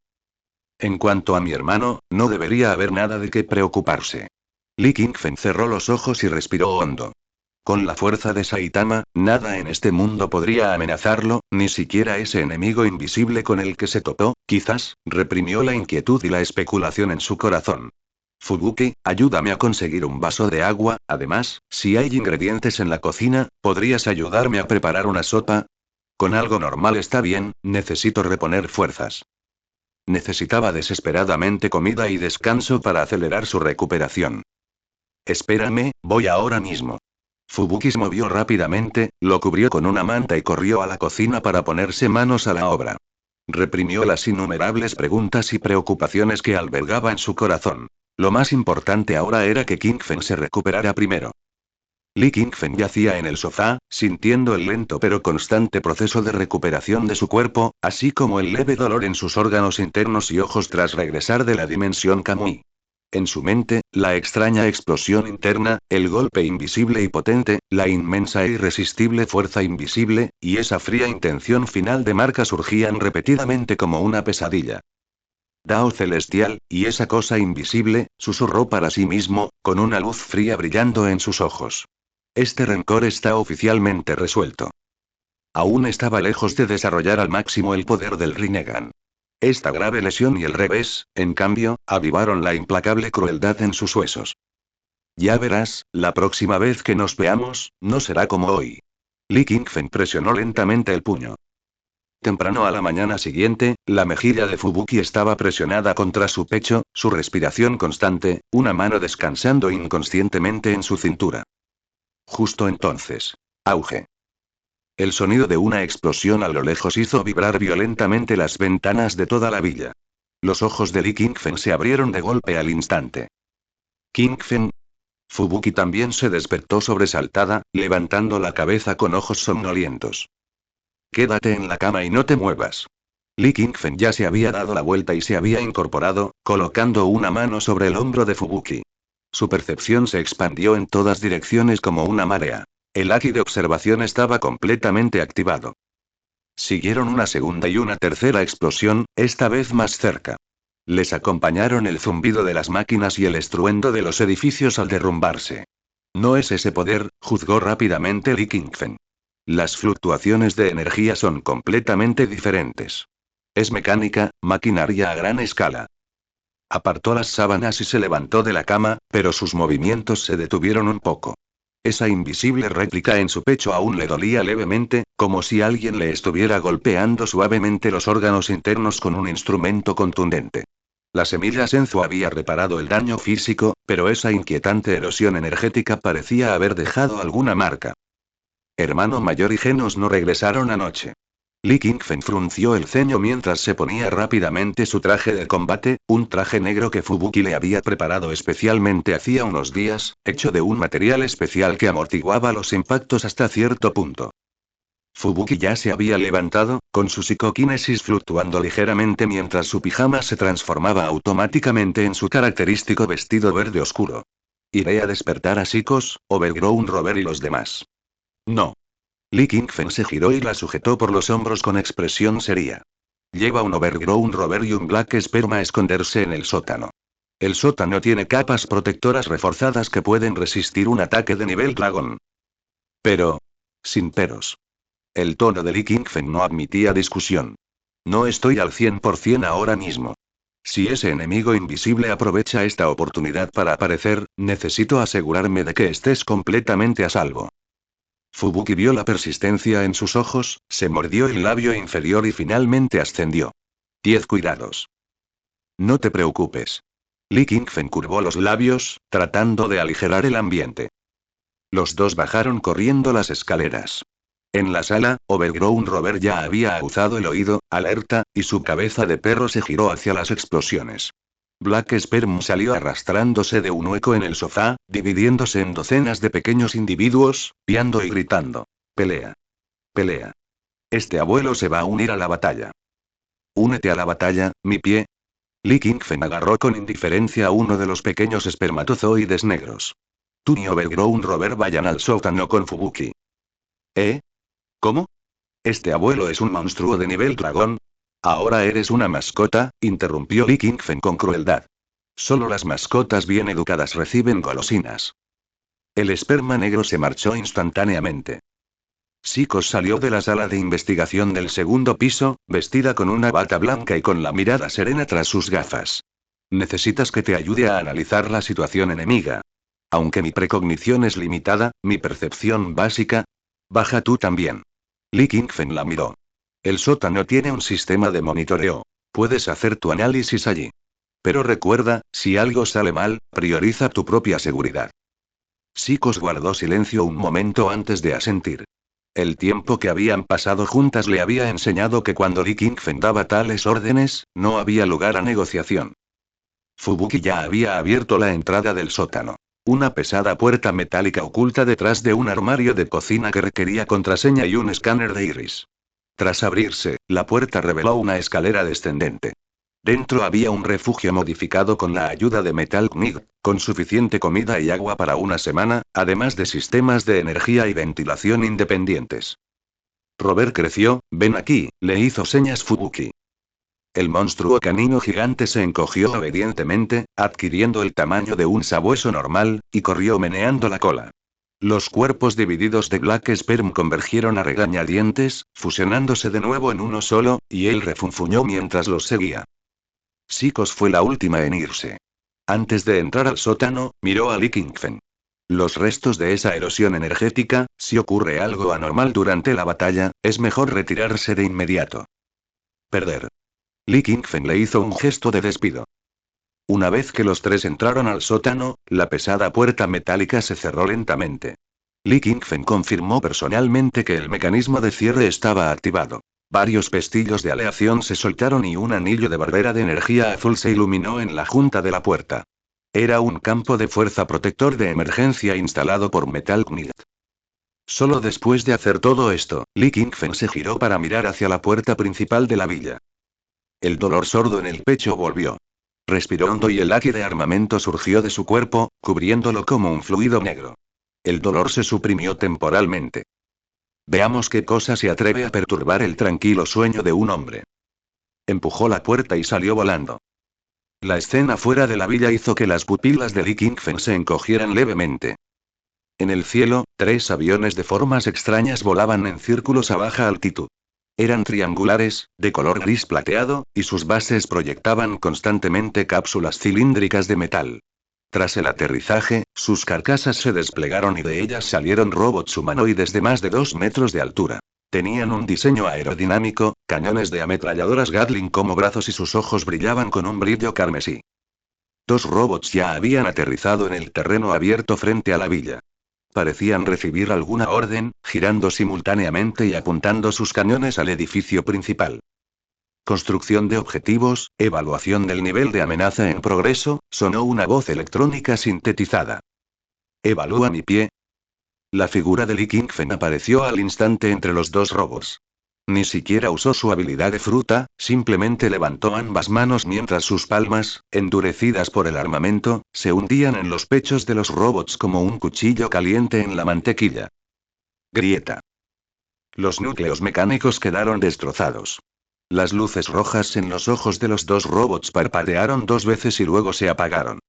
[SPEAKER 1] En cuanto a mi hermano, no debería haber nada de qué preocuparse. Li Qingfen cerró los ojos y respiró hondo. Con la fuerza de Saitama, nada en este mundo podría amenazarlo, ni siquiera ese enemigo invisible con el que se topó. Quizás, reprimió la inquietud y la especulación en su corazón. Fubuki, ayúdame a conseguir un vaso de agua. Además, si hay ingredientes en la cocina, ¿podrías ayudarme a preparar una sopa? Con algo normal está bien, necesito reponer fuerzas. Necesitaba desesperadamente comida y descanso para acelerar su recuperación. Espérame, voy ahora mismo. Fubuki se movió rápidamente, lo cubrió con una manta y corrió a la cocina para ponerse manos a la obra. Reprimió las innumerables preguntas y preocupaciones que albergaba en su corazón. Lo más importante ahora era que Kingfen se recuperara primero. Lee Kingfen yacía en el sofá, sintiendo el lento pero constante proceso de recuperación de su cuerpo, así como el leve dolor en sus órganos internos y ojos tras regresar de la dimensión Kamui. En su mente, la extraña explosión interna, el golpe invisible y potente, la inmensa e irresistible fuerza invisible, y esa fría intención final de Marca surgían repetidamente como una pesadilla. Dao celestial, y esa cosa invisible, susurró para sí mismo, con una luz fría brillando en sus ojos. Este rencor está oficialmente resuelto. Aún estaba lejos de desarrollar al máximo el poder del Rinnegan. Esta grave lesión y el revés, en cambio, avivaron la implacable crueldad en sus huesos. Ya verás, la próxima vez que nos veamos, no será como hoy. Lee Kingfen presionó lentamente el puño. Temprano a la mañana siguiente, la mejilla de Fubuki estaba presionada contra su pecho, su respiración constante, una mano descansando inconscientemente en su cintura. Justo entonces. Auge. El sonido de una explosión a lo lejos hizo vibrar violentamente las ventanas de toda la villa. Los ojos de Lee Kingfen se abrieron de golpe al instante. Kingfen. Fubuki también se despertó sobresaltada, levantando la cabeza con ojos somnolientos. Quédate en la cama y no te muevas. Lee Kingfen ya se había dado la vuelta y se había incorporado, colocando una mano sobre el hombro de Fubuki. Su percepción se expandió en todas direcciones como una marea. El haki de observación estaba completamente activado. Siguieron una segunda y una tercera explosión, esta vez más cerca. Les acompañaron el zumbido de las máquinas y el estruendo de los edificios al derrumbarse. No es ese poder, juzgó rápidamente Lee Kingfen. Las fluctuaciones de energía son completamente diferentes. Es mecánica, maquinaria a gran escala. Apartó las sábanas y se levantó de la cama, pero sus movimientos se detuvieron un poco. Esa invisible réplica en su pecho aún le dolía levemente, como si alguien le estuviera golpeando suavemente los órganos internos con un instrumento contundente. La semilla Senzu había reparado el daño físico, pero esa inquietante erosión energética parecía haber dejado alguna marca. Hermano mayor y Genos no regresaron anoche. Lee Kingfen frunció el ceño mientras se ponía rápidamente su traje de combate, un traje negro que Fubuki le había preparado especialmente hacía unos días, hecho de un material especial que amortiguaba los impactos hasta cierto punto. Fubuki ya se había levantado, con su psicoquinesis fluctuando ligeramente mientras su pijama se transformaba automáticamente en su característico vestido verde oscuro. ¿Iré a despertar a Sikos, Overgrown Rover y los demás? No. Lee Kingfen se giró y la sujetó por los hombros con expresión seria. Lleva un Overgrown Rover y un Black Sperma a esconderse en el sótano. El sótano tiene capas protectoras reforzadas que pueden resistir un ataque de nivel dragón. Pero. Sin peros. El tono de Lee Kingfen no admitía discusión. No estoy al 100% ahora mismo. Si ese enemigo invisible aprovecha esta oportunidad para aparecer, necesito asegurarme de que estés completamente a salvo. Fubuki vio la persistencia en sus ojos, se mordió el labio inferior y finalmente ascendió. 10 cuidados. No te preocupes. Lee Kingfen curvó los labios, tratando de aligerar el ambiente. Los dos bajaron corriendo las escaleras. En la sala, Overgrown Rover ya había aguzado el oído, alerta, y su cabeza de perro se giró hacia las explosiones. Black Sperm salió arrastrándose de un hueco en el sofá, dividiéndose en docenas de pequeños individuos, piando y gritando. Pelea. Pelea. Este abuelo se va a unir a la batalla. Únete a la batalla, mi pie. Lee Kingfen agarró con indiferencia a uno de los pequeños espermatozoides negros. Tú y Overgrown Rover vayan al sótano con Fubuki. ¿Eh? ¿Cómo? ¿Este abuelo es un monstruo de nivel dragón? Ahora eres una mascota, interrumpió Lee Kingfen con crueldad. Solo las mascotas bien educadas reciben golosinas. El esperma negro se marchó instantáneamente. Sikos salió de la sala de investigación del segundo piso, vestida con una bata blanca y con la mirada serena tras sus gafas. Necesitas que te ayude a analizar la situación enemiga. Aunque mi precognición es limitada, mi percepción básica. Baja tú también. Lee Kingfen la miró. El sótano tiene un sistema de monitoreo. Puedes hacer tu análisis allí. Pero recuerda, si algo sale mal, prioriza tu propia seguridad. Sikos guardó silencio un momento antes de asentir. El tiempo que habían pasado juntas le había enseñado que cuando Li Qingfen daba tales órdenes, no había lugar a negociación. Fubuki ya había abierto la entrada del sótano. Una pesada puerta metálica oculta detrás de un armario de cocina que requería contraseña y un escáner de iris. Tras abrirse, la puerta reveló una escalera descendente. Dentro había un refugio modificado con la ayuda de Metal Knight, con suficiente comida y agua para una semana, además de sistemas de energía y ventilación independientes. Robert creció, ven aquí, le hizo señas Fubuki. El monstruo canino gigante se encogió obedientemente, adquiriendo el tamaño de un sabueso normal, y corrió meneando la cola. Los cuerpos divididos de Black Sperm convergieron a regañadientes, fusionándose de nuevo en uno solo, y él refunfuñó mientras los seguía. Sikos fue la última en irse. Antes de entrar al sótano, miró a Li Qingfen. Los restos de esa erosión energética, si ocurre algo anormal durante la batalla, es mejor retirarse de inmediato. Perder. Li Qingfen le hizo un gesto de despido. Una vez que los tres entraron al sótano, la pesada puerta metálica se cerró lentamente. Li Qingfen confirmó personalmente que el mecanismo de cierre estaba activado. Varios pestillos de aleación se soltaron y un anillo de barrera de energía azul se iluminó en la junta de la puerta. Era un campo de fuerza protector de emergencia instalado por Metal Knight. Solo después de hacer todo esto, Li Qingfen se giró para mirar hacia la puerta principal de la villa. El dolor sordo en el pecho volvió. Respiró hondo y el haki de armamento surgió de su cuerpo, cubriéndolo como un fluido negro. El dolor se suprimió temporalmente. Veamos qué cosa se atreve a perturbar el tranquilo sueño de un hombre. Empujó la puerta y salió volando. La escena fuera de la villa hizo que las pupilas de Li Qingfen se encogieran levemente. En el cielo, 3 aviones de formas extrañas volaban en círculos a baja altitud. Eran triangulares, de color gris plateado, y sus bases proyectaban constantemente cápsulas cilíndricas de metal. Tras el aterrizaje, sus carcasas se desplegaron y de ellas salieron robots humanoides de más de 2 metros de altura. Tenían un diseño aerodinámico, cañones de ametralladoras Gatling como brazos y sus ojos brillaban con un brillo carmesí. 2 robots ya habían aterrizado en el terreno abierto frente a la villa. Parecían recibir alguna orden, girando simultáneamente y apuntando sus cañones al edificio principal. Construcción de objetivos, evaluación del nivel de amenaza en progreso, sonó una voz electrónica sintetizada. ¿Evalúa mi pie? La figura de Li Qingfen apareció al instante entre los 2 robots. Ni siquiera usó su habilidad de fruta, simplemente levantó ambas manos mientras sus palmas, endurecidas por el armamento, se hundían en los pechos de los robots como un cuchillo caliente en la mantequilla. Grieta. Los núcleos mecánicos quedaron destrozados. Las luces rojas en los ojos de los 2 robots parpadearon 2 veces y luego se apagaron.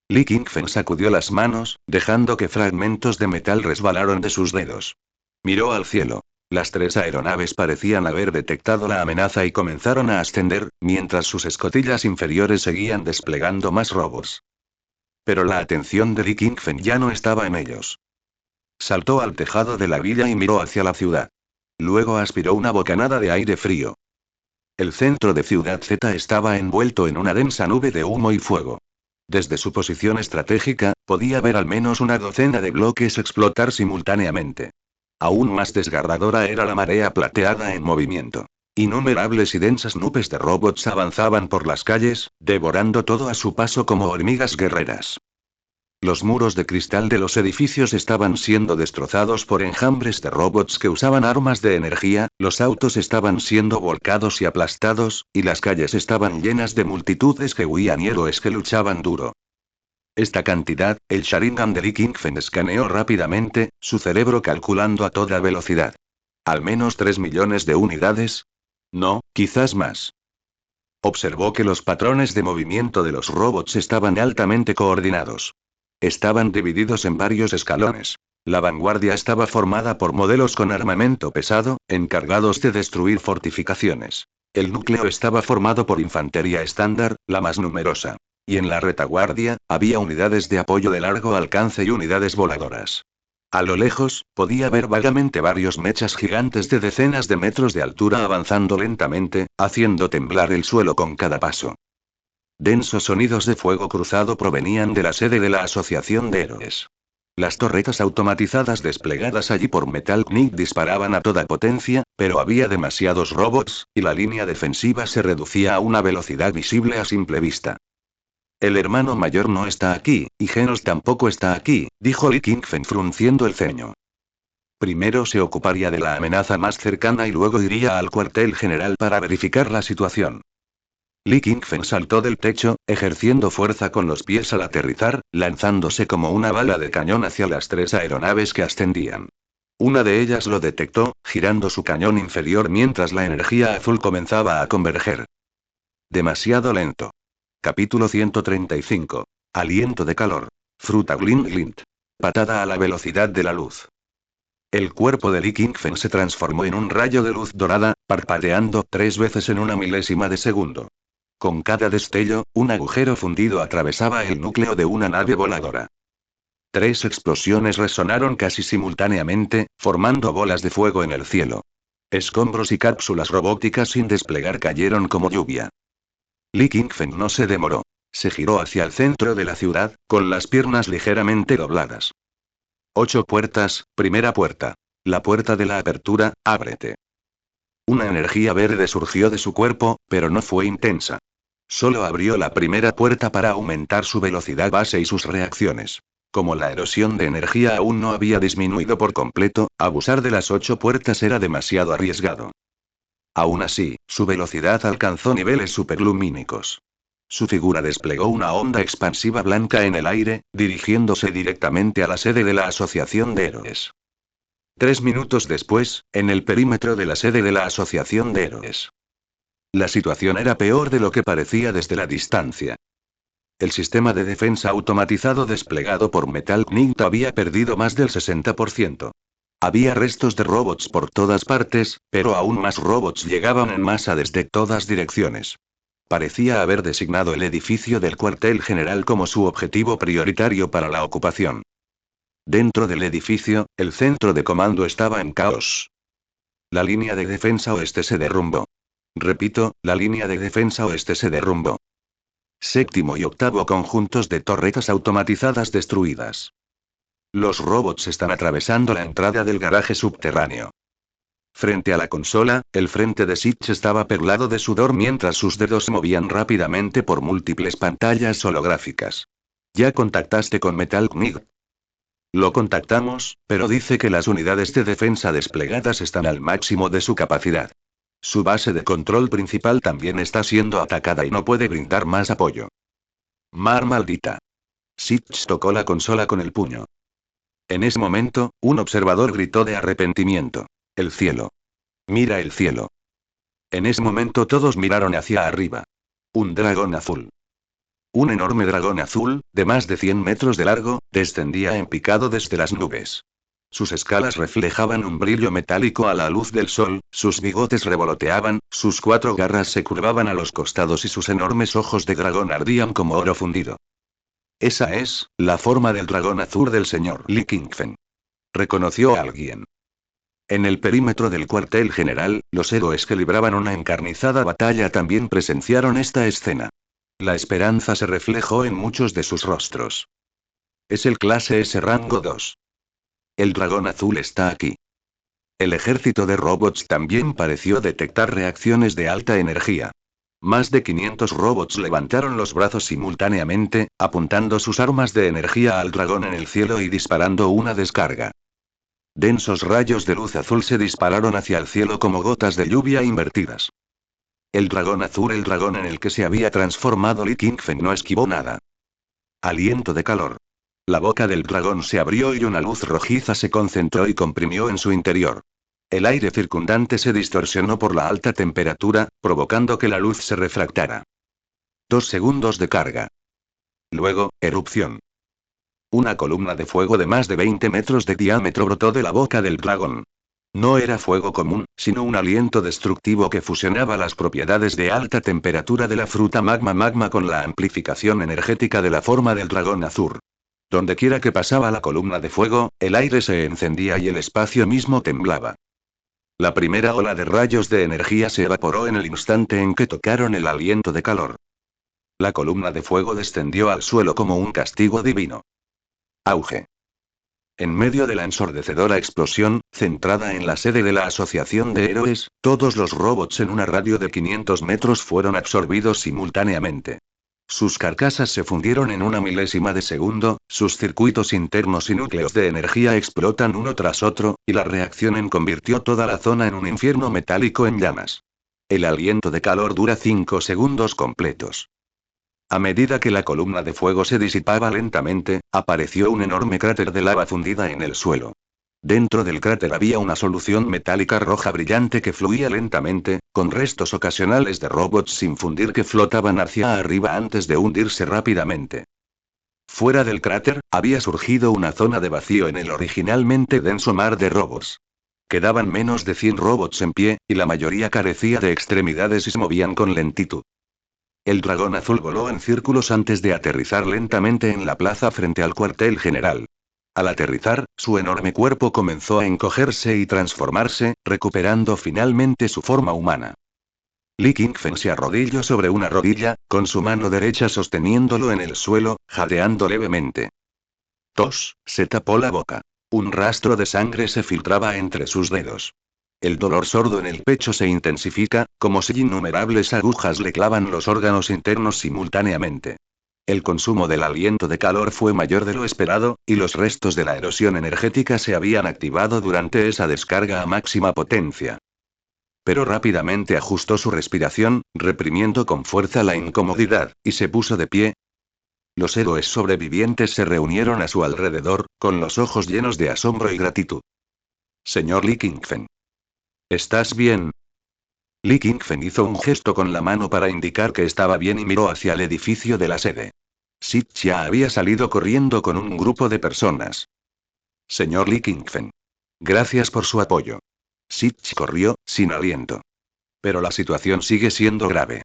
[SPEAKER 1] Li Qingfen sacudió las manos, dejando que fragmentos de metal resbalaron de sus dedos. Miró al cielo. Las 3 aeronaves parecían haber detectado la amenaza y comenzaron a ascender, mientras sus escotillas inferiores seguían desplegando más robots. Pero la atención de Li Qingfen ya no estaba en ellos. Saltó al tejado de la villa y miró hacia la ciudad. Luego aspiró una bocanada de aire frío. El centro de Ciudad Z estaba envuelto en una densa nube de humo y fuego. Desde su posición estratégica, podía ver al menos una docena de bloques explotar simultáneamente. Aún más desgarradora era la marea plateada en movimiento. Innumerables y densas nubes de robots avanzaban por las calles, devorando todo a su paso como hormigas guerreras. Los muros de cristal de los edificios estaban siendo destrozados por enjambres de robots que usaban armas de energía, los autos estaban siendo volcados y aplastados, y las calles estaban llenas de multitudes que huían y héroes que luchaban duro. Esta cantidad, el Sharingan de Li Qingfen escaneó rápidamente, su cerebro calculando a toda velocidad. ¿Al menos 3 millones de unidades? No, quizás más. Observó que los patrones de movimiento de los robots estaban altamente coordinados. Estaban divididos en varios escalones. La vanguardia estaba formada por modelos con armamento pesado, encargados de destruir fortificaciones. El núcleo estaba formado por infantería estándar, la más numerosa. Y en la retaguardia, había unidades de apoyo de largo alcance y unidades voladoras. A lo lejos, podía ver vagamente varios mechas gigantes de decenas de metros de altura avanzando lentamente, haciendo temblar el suelo con cada paso. Densos sonidos de fuego cruzado provenían de la sede de la Asociación de Héroes. Las torretas automatizadas desplegadas allí por Metal Knight disparaban a toda potencia, pero había demasiados robots, y la línea defensiva se reducía a una velocidad visible a simple vista. El hermano mayor no está aquí, y Genos tampoco está aquí, dijo Li Qingfen frunciendo el ceño. Primero se ocuparía de la amenaza más cercana y luego iría al cuartel general para verificar la situación. Li Qingfen saltó del techo, ejerciendo fuerza con los pies al aterrizar, lanzándose como una bala de cañón hacia las 3 aeronaves que ascendían. Una de ellas lo detectó, girando su cañón inferior mientras la energía azul comenzaba a converger. Demasiado lento. Capítulo 135. Aliento de calor. Fruta glint glint. Patada a la velocidad de la luz. El cuerpo de Li Qingfen se transformó en un rayo de luz dorada, parpadeando 3 veces en una milésima de segundo. Con cada destello, un agujero fundido atravesaba el núcleo de una nave voladora. 3 explosiones resonaron casi simultáneamente, formando bolas de fuego en el cielo. Escombros y cápsulas robóticas sin desplegar cayeron como lluvia. Li Qingfen no se demoró. Se giró hacia el centro de la ciudad, con las piernas ligeramente dobladas. 8 puertas, primera puerta. La puerta de la apertura, ábrete. Una energía verde surgió de su cuerpo, pero no fue intensa. Solo abrió la primera puerta para aumentar su velocidad base y sus reacciones. Como la erosión de energía aún no había disminuido por completo, abusar de las 8 puertas era demasiado arriesgado. Aún así, su velocidad alcanzó niveles superlumínicos. Su figura desplegó una onda expansiva blanca en el aire, dirigiéndose directamente a la sede de la Asociación de Héroes. 3 minutos después, en el perímetro de la sede de la Asociación de Héroes. La situación era peor de lo que parecía desde la distancia. El sistema de defensa automatizado desplegado por Metal Knight había perdido más del 60%. Había restos de robots por todas partes, pero aún más robots llegaban en masa desde todas direcciones. Parecía haber designado el edificio del cuartel general como su objetivo prioritario para la ocupación. Dentro del edificio, el centro de comando estaba en caos. La línea de defensa oeste se derrumbó. Repito, la línea de defensa oeste se derrumbó. Séptimo y octavo conjuntos de torretas automatizadas destruidas. Los robots están atravesando la entrada del garaje subterráneo. Frente a la consola, el frente de Sitch estaba perlado de sudor mientras sus dedos se movían rápidamente por múltiples pantallas holográficas. ¿Ya contactaste con Metal Knight? Lo contactamos, pero dice que las unidades de defensa desplegadas están al máximo de su capacidad. Su base de control principal también está siendo atacada y no puede brindar más apoyo. Mar maldita. Sitch tocó la consola con el puño. En ese momento, un observador gritó de arrepentimiento. El cielo. Mira el cielo. En ese momento todos miraron hacia arriba. Un dragón azul. Un enorme dragón azul, de más de 100 metros de largo, descendía en picado desde las nubes. Sus escalas reflejaban un brillo metálico a la luz del sol, sus bigotes revoloteaban, sus 4 garras se curvaban a los costados y sus enormes ojos de dragón ardían como oro fundido. Esa es, la forma del dragón azul del señor Li Qingfen. Reconoció a alguien. En el perímetro del cuartel general, los héroes que libraban una encarnizada batalla también presenciaron esta escena. La esperanza se reflejó en muchos de sus rostros. Es el clase S rango 2. El dragón azul está aquí. El ejército de robots también pareció detectar reacciones de alta energía. Más de 500 robots levantaron los brazos simultáneamente, apuntando sus armas de energía al dragón en el cielo y disparando una descarga. Densos rayos de luz azul se dispararon hacia el cielo como gotas de lluvia invertidas. El dragón azul, el dragón en el que se había transformado Li Qingfen, no esquivó nada. Aliento de calor. La boca del dragón se abrió y una luz rojiza se concentró y comprimió en su interior. El aire circundante se distorsionó por la alta temperatura, provocando que la luz se refractara. 2 segundos de carga. Luego, erupción. Una columna de fuego de más de 20 metros de diámetro brotó de la boca del dragón. No era fuego común, sino un aliento destructivo que fusionaba las propiedades de alta temperatura de la fruta magma con la amplificación energética de la forma del dragón azul. Dondequiera que pasaba la columna de fuego, el aire se encendía y el espacio mismo temblaba. La primera ola de rayos de energía se evaporó en el instante en que tocaron el aliento de calor. La columna de fuego descendió al suelo como un castigo divino. Auge. En medio de la ensordecedora explosión, centrada en la sede de la Asociación de Héroes, todos los robots en una radio de 500 metros fueron absorbidos simultáneamente. Sus carcasas se fundieron en una milésima de segundo, sus circuitos internos y núcleos de energía explotan uno tras otro, y la reacción convirtió toda la zona en un infierno metálico en llamas. El aliento de calor dura 5 segundos completos. A medida que la columna de fuego se disipaba lentamente, apareció un enorme cráter de lava fundida en el suelo. Dentro del cráter había una solución metálica roja brillante que fluía lentamente, con restos ocasionales de robots sin fundir que flotaban hacia arriba antes de hundirse rápidamente. Fuera del cráter, había surgido una zona de vacío en el originalmente denso mar de robots. Quedaban menos de 100 robots en pie, y la mayoría carecía de extremidades y se movían con lentitud. El dragón azul voló en círculos antes de aterrizar lentamente en la plaza frente al cuartel general. Al aterrizar, su enorme cuerpo comenzó a encogerse y transformarse, recuperando finalmente su forma humana. Li Qingfen se arrodilló sobre una rodilla, con su mano derecha sosteniéndolo en el suelo, jadeando levemente. Se tapó la boca. Un rastro de sangre se filtraba entre sus dedos. El dolor sordo en el pecho se intensifica, como si innumerables agujas le clavan los órganos internos simultáneamente. El consumo del aliento de calor fue mayor de lo esperado, y los restos de la erosión energética se habían activado durante esa descarga a máxima potencia. Pero rápidamente ajustó su respiración, reprimiendo con fuerza la incomodidad, y se puso de pie. Los héroes sobrevivientes se reunieron a su alrededor, con los ojos llenos de asombro y gratitud. Señor Li Qingfen. ¿Estás bien? Li Qingfen hizo un gesto con la mano para indicar que estaba bien y miró hacia el edificio de la sede. Sid Chia había salido corriendo con un grupo de personas. Señor Li Qingfen. Gracias por su apoyo. Sid Chia corrió, sin aliento. Pero la situación sigue siendo grave.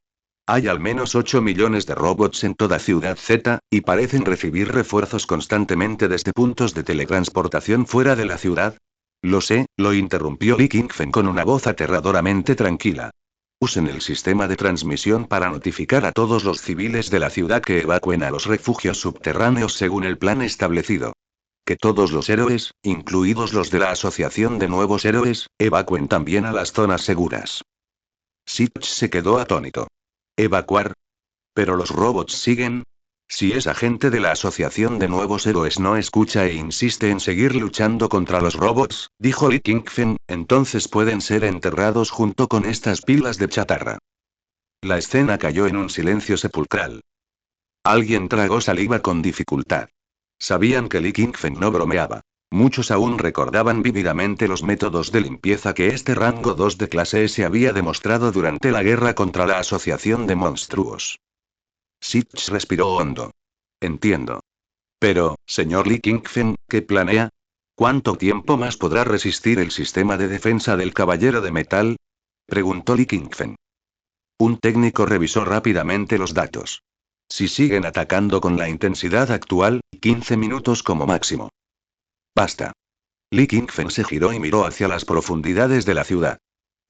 [SPEAKER 1] Hay al menos 8 millones de robots en toda Ciudad Z, y parecen recibir refuerzos constantemente desde puntos de teletransportación fuera de la ciudad. Lo sé, lo interrumpió Li Qingfen con una voz aterradoramente tranquila. Usen el sistema de transmisión para notificar a todos los civiles de la ciudad que evacúen a los refugios subterráneos según el plan establecido. Que todos los héroes, incluidos los de la Asociación de Nuevos Héroes, evacúen también a las zonas seguras. Sitch se quedó atónito. ¿Evacuar? ¿Pero los robots siguen? Si esa gente de la Asociación de Nuevos Héroes no escucha e insiste en seguir luchando contra los robots, dijo Li Qingfen, entonces pueden ser enterrados junto con estas pilas de chatarra. La escena cayó en un silencio sepulcral. Alguien tragó saliva con dificultad. Sabían que Li Qingfen no bromeaba. Muchos aún recordaban vívidamente los métodos de limpieza que este rango 2 de clase S había demostrado durante la guerra contra la Asociación de Monstruos. Sitch respiró hondo. Entiendo. Pero, señor Li Qingfen, ¿qué planea? ¿Cuánto tiempo más podrá resistir el sistema de defensa del Caballero de Metal? Preguntó Li Qingfen. Un técnico revisó rápidamente los datos. Si siguen atacando con la intensidad actual, 15 minutos como máximo. Basta. Li Qingfen se giró y miró hacia las profundidades de la ciudad.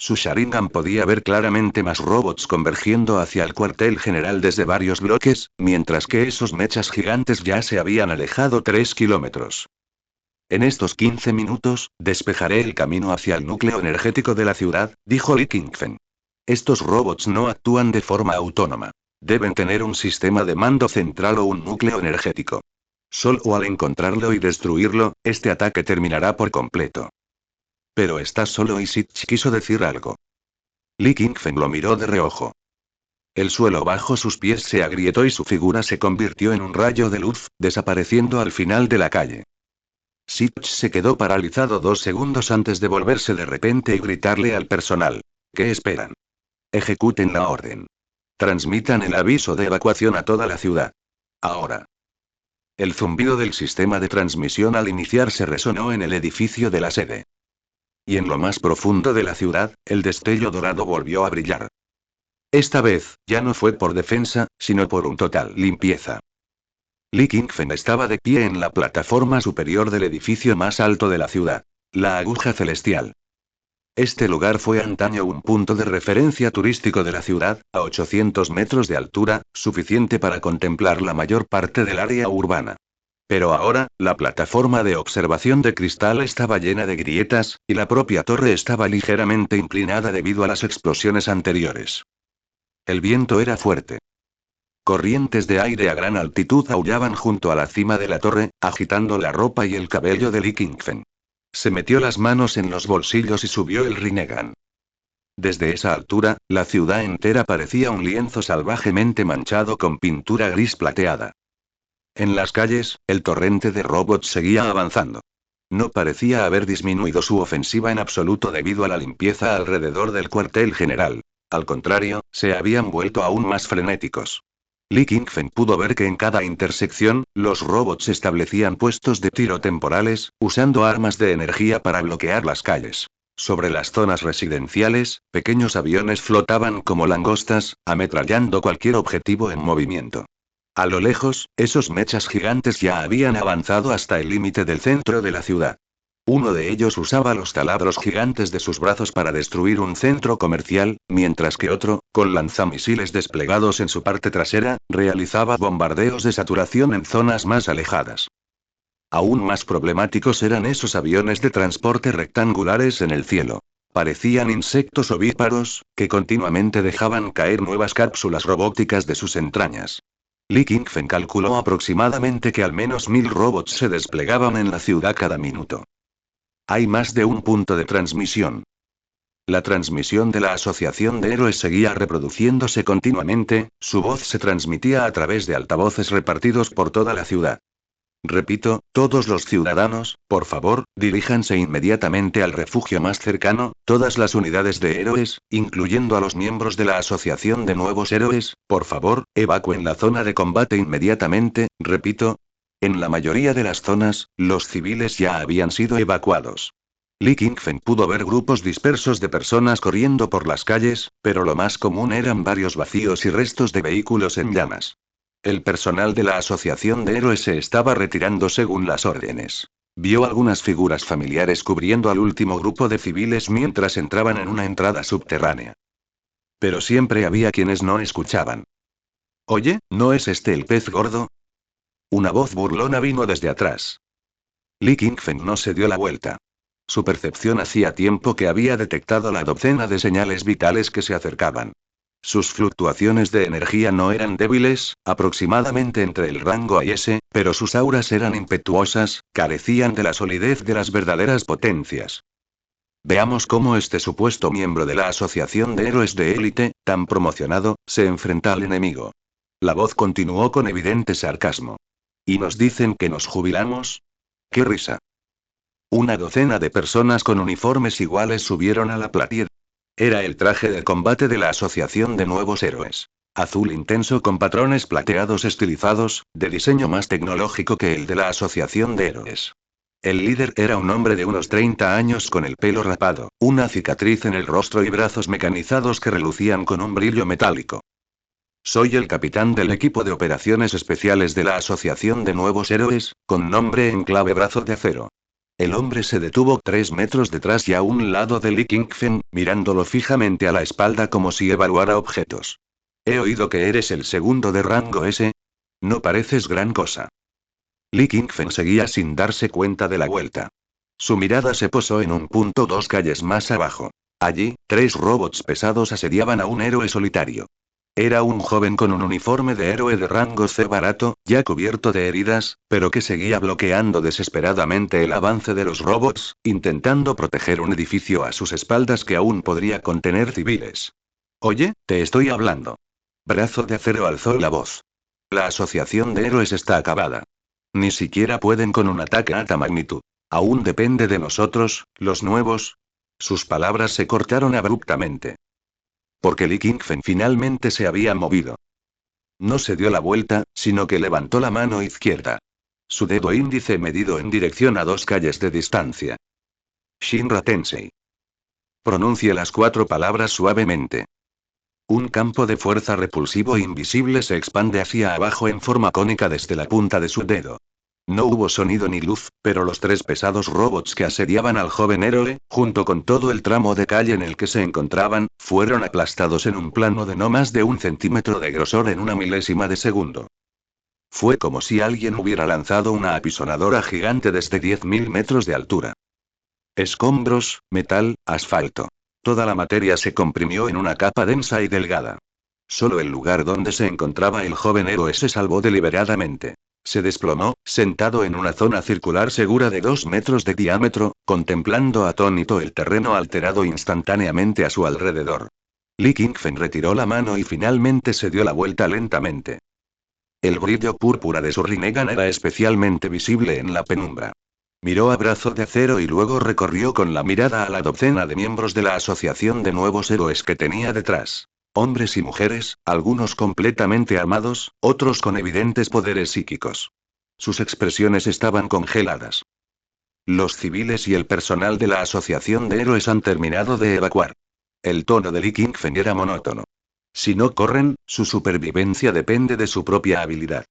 [SPEAKER 1] Su Sharingan podía ver claramente más robots convergiendo hacia el cuartel general desde varios bloques, mientras que esos mechas gigantes ya se habían alejado 3 kilómetros. En estos 15 minutos, despejaré el camino hacia el núcleo energético de la ciudad, dijo Li Qingfen. Estos robots no actúan de forma autónoma. Deben tener un sistema de mando central o un núcleo energético. Solo al encontrarlo y destruirlo, este ataque terminará por completo. Pero estás solo y Sitch quiso decir algo. Li Qingfen lo miró de reojo. El suelo bajo sus pies se agrietó y su figura se convirtió en un rayo de luz, desapareciendo al final de la calle. Sitch se quedó paralizado 2 segundos antes de volverse de repente y gritarle al personal. ¿Qué esperan? Ejecuten la orden. Transmitan el aviso de evacuación a toda la ciudad. Ahora. El zumbido del sistema de transmisión al iniciarse resonó en el edificio de la sede. Y en lo más profundo de la ciudad, el destello dorado volvió a brillar. Esta vez, ya no fue por defensa, sino por un total limpieza. Li Qingfen estaba de pie en la plataforma superior del edificio más alto de la ciudad. La aguja celestial. Este lugar fue antaño un punto de referencia turístico de la ciudad, a 800 metros de altura, suficiente para contemplar la mayor parte del área urbana. Pero ahora, la plataforma de observación de cristal estaba llena de grietas, y la propia torre estaba ligeramente inclinada debido a las explosiones anteriores. El viento era fuerte. Corrientes de aire a gran altitud aullaban junto a la cima de la torre, agitando la ropa y el cabello de Li Qingfen. Se metió las manos en los bolsillos y subió el Rinnegan. Desde esa altura, la ciudad entera parecía un lienzo salvajemente manchado con pintura gris plateada. En las calles, el torrente de robots seguía avanzando. No parecía haber disminuido su ofensiva en absoluto debido a la limpieza alrededor del cuartel general. Al contrario, se habían vuelto aún más frenéticos. Li Qingfen pudo ver que en cada intersección, los robots establecían puestos de tiro temporales, usando armas de energía para bloquear las calles. Sobre las zonas residenciales, pequeños aviones flotaban como langostas, ametrallando cualquier objetivo en movimiento. A lo lejos, esos mechas gigantes ya habían avanzado hasta el límite del centro de la ciudad. Uno de ellos usaba los taladros gigantes de sus brazos para destruir un centro comercial, mientras que otro, con lanzamisiles desplegados en su parte trasera, realizaba bombardeos de saturación en zonas más alejadas. Aún más problemáticos eran esos aviones de transporte rectangulares en el cielo. Parecían insectos ovíparos, que continuamente dejaban caer nuevas cápsulas robóticas de sus entrañas. Li Qingfen calculó aproximadamente que al menos 1000 robots se desplegaban en la ciudad cada minuto. Hay más de un punto de transmisión. La transmisión de la Asociación de Héroes seguía reproduciéndose continuamente, su voz se transmitía a través de altavoces repartidos por toda la ciudad. Repito, todos los ciudadanos, por favor, diríjanse inmediatamente al refugio más cercano, todas las unidades de héroes, incluyendo a los miembros de la Asociación de Nuevos Héroes, por favor, evacúen la zona de combate inmediatamente, repito. En la mayoría de las zonas, los civiles ya habían sido evacuados. Li Qingfen pudo ver grupos dispersos de personas corriendo por las calles, pero lo más común eran varios vacíos y restos de vehículos en llamas. El personal de la Asociación de Héroes se estaba retirando según las órdenes. Vio algunas figuras familiares cubriendo al último grupo de civiles mientras entraban en una entrada subterránea. Pero siempre había quienes no escuchaban. Oye, ¿no es este el pez gordo? Una voz burlona vino desde atrás. Li Qingfen no se dio la vuelta. Su percepción hacía tiempo que había detectado la docena de señales vitales que se acercaban. Sus fluctuaciones de energía no eran débiles, aproximadamente entre el rango A y S, pero sus auras eran impetuosas, carecían de la solidez de las verdaderas potencias. Veamos cómo este supuesto miembro de la Asociación de Héroes de Élite, tan promocionado, se enfrenta al enemigo. La voz continuó con evidente sarcasmo. ¿Y nos dicen que nos jubilamos? ¡Qué risa! Una docena de personas con uniformes iguales subieron a la platier. Era el traje de combate de la Asociación de Nuevos Héroes. Azul intenso con patrones plateados estilizados, de diseño más tecnológico que el de la Asociación de Héroes. El líder era un hombre de unos 30 años con el pelo rapado, una cicatriz en el rostro y brazos mecanizados que relucían con un brillo metálico. Soy el capitán del equipo de operaciones especiales de la Asociación de Nuevos Héroes, con nombre en clave Brazo de Acero. El hombre se detuvo 3 metros detrás y a un lado de Li Qingfen, mirándolo fijamente a la espalda como si evaluara objetos. He oído que eres el segundo de rango S. No pareces gran cosa. Li Qingfen seguía sin darse cuenta de la vuelta. Su mirada se posó en un punto 2 calles más abajo. Allí, 3 robots pesados asediaban a un héroe solitario. Era un joven con un uniforme de héroe de rango C barato, ya cubierto de heridas, pero que seguía bloqueando desesperadamente el avance de los robots, intentando proteger un edificio a sus espaldas que aún podría contener civiles. Oye, te estoy hablando. Brazo de Acero alzó la voz. La Asociación de Héroes está acabada. Ni siquiera pueden con un ataque a alta magnitud. Aún depende de nosotros, los nuevos. Sus palabras se cortaron abruptamente. Porque Li Qingfen finalmente se había movido. No se dio la vuelta, sino que levantó la mano izquierda. Su dedo índice medido en dirección a 2 calles de distancia. Shinra Tensei. Pronuncie las 4 palabras suavemente. Un campo de fuerza repulsivo e invisible se expande hacia abajo en forma cónica desde la punta de su dedo. No hubo sonido ni luz, pero los 3 pesados robots que asediaban al joven héroe, junto con todo el tramo de calle en el que se encontraban, fueron aplastados en un plano de no más de 1 centímetro de grosor en una milésima de segundo. Fue como si alguien hubiera lanzado una apisonadora gigante desde 10.000 metros de altura. Escombros, metal, asfalto. Toda la materia se comprimió en una capa densa y delgada. Solo el lugar donde se encontraba el joven héroe se salvó deliberadamente. Se desplomó, sentado en una zona circular segura de 2 metros de diámetro, contemplando atónito el terreno alterado instantáneamente a su alrededor. Li Qingfen retiró la mano y finalmente se dio la vuelta lentamente. El brillo púrpura de su Rinnegan era especialmente visible en la penumbra. Miró a Brazo de Acero y luego recorrió con la mirada a la docena de miembros de la asociación de nuevos héroes que tenía detrás. Hombres y mujeres, algunos completamente armados, otros con evidentes poderes psíquicos. Sus expresiones estaban congeladas. Los civiles y el personal de la asociación de héroes han terminado de evacuar. El tono de Li Qingfen era monótono. Si no corren, su supervivencia depende de su propia habilidad.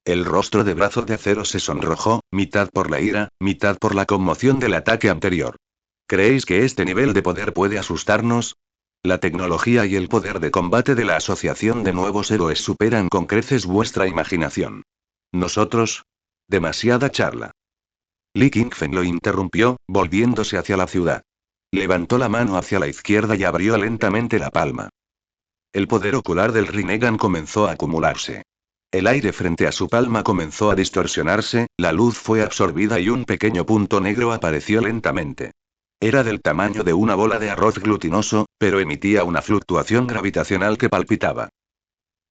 [SPEAKER 1] El rostro de Brazo de Acero se sonrojó, mitad por la ira, mitad por la conmoción del ataque anterior. ¿Creéis que este nivel de poder puede asustarnos? La tecnología y el poder de combate de la Asociación de Nuevos Héroes superan con creces vuestra imaginación. Nosotros. Demasiada charla. Li Qingfen lo interrumpió, volviéndose hacia la ciudad. Levantó la mano hacia la izquierda y abrió lentamente la palma. El poder ocular del Rinnegan comenzó a acumularse. El aire frente a su palma comenzó a distorsionarse, la luz fue absorbida y un pequeño punto negro apareció lentamente. Era del tamaño de una bola de arroz glutinoso, pero emitía una fluctuación gravitacional que palpitaba.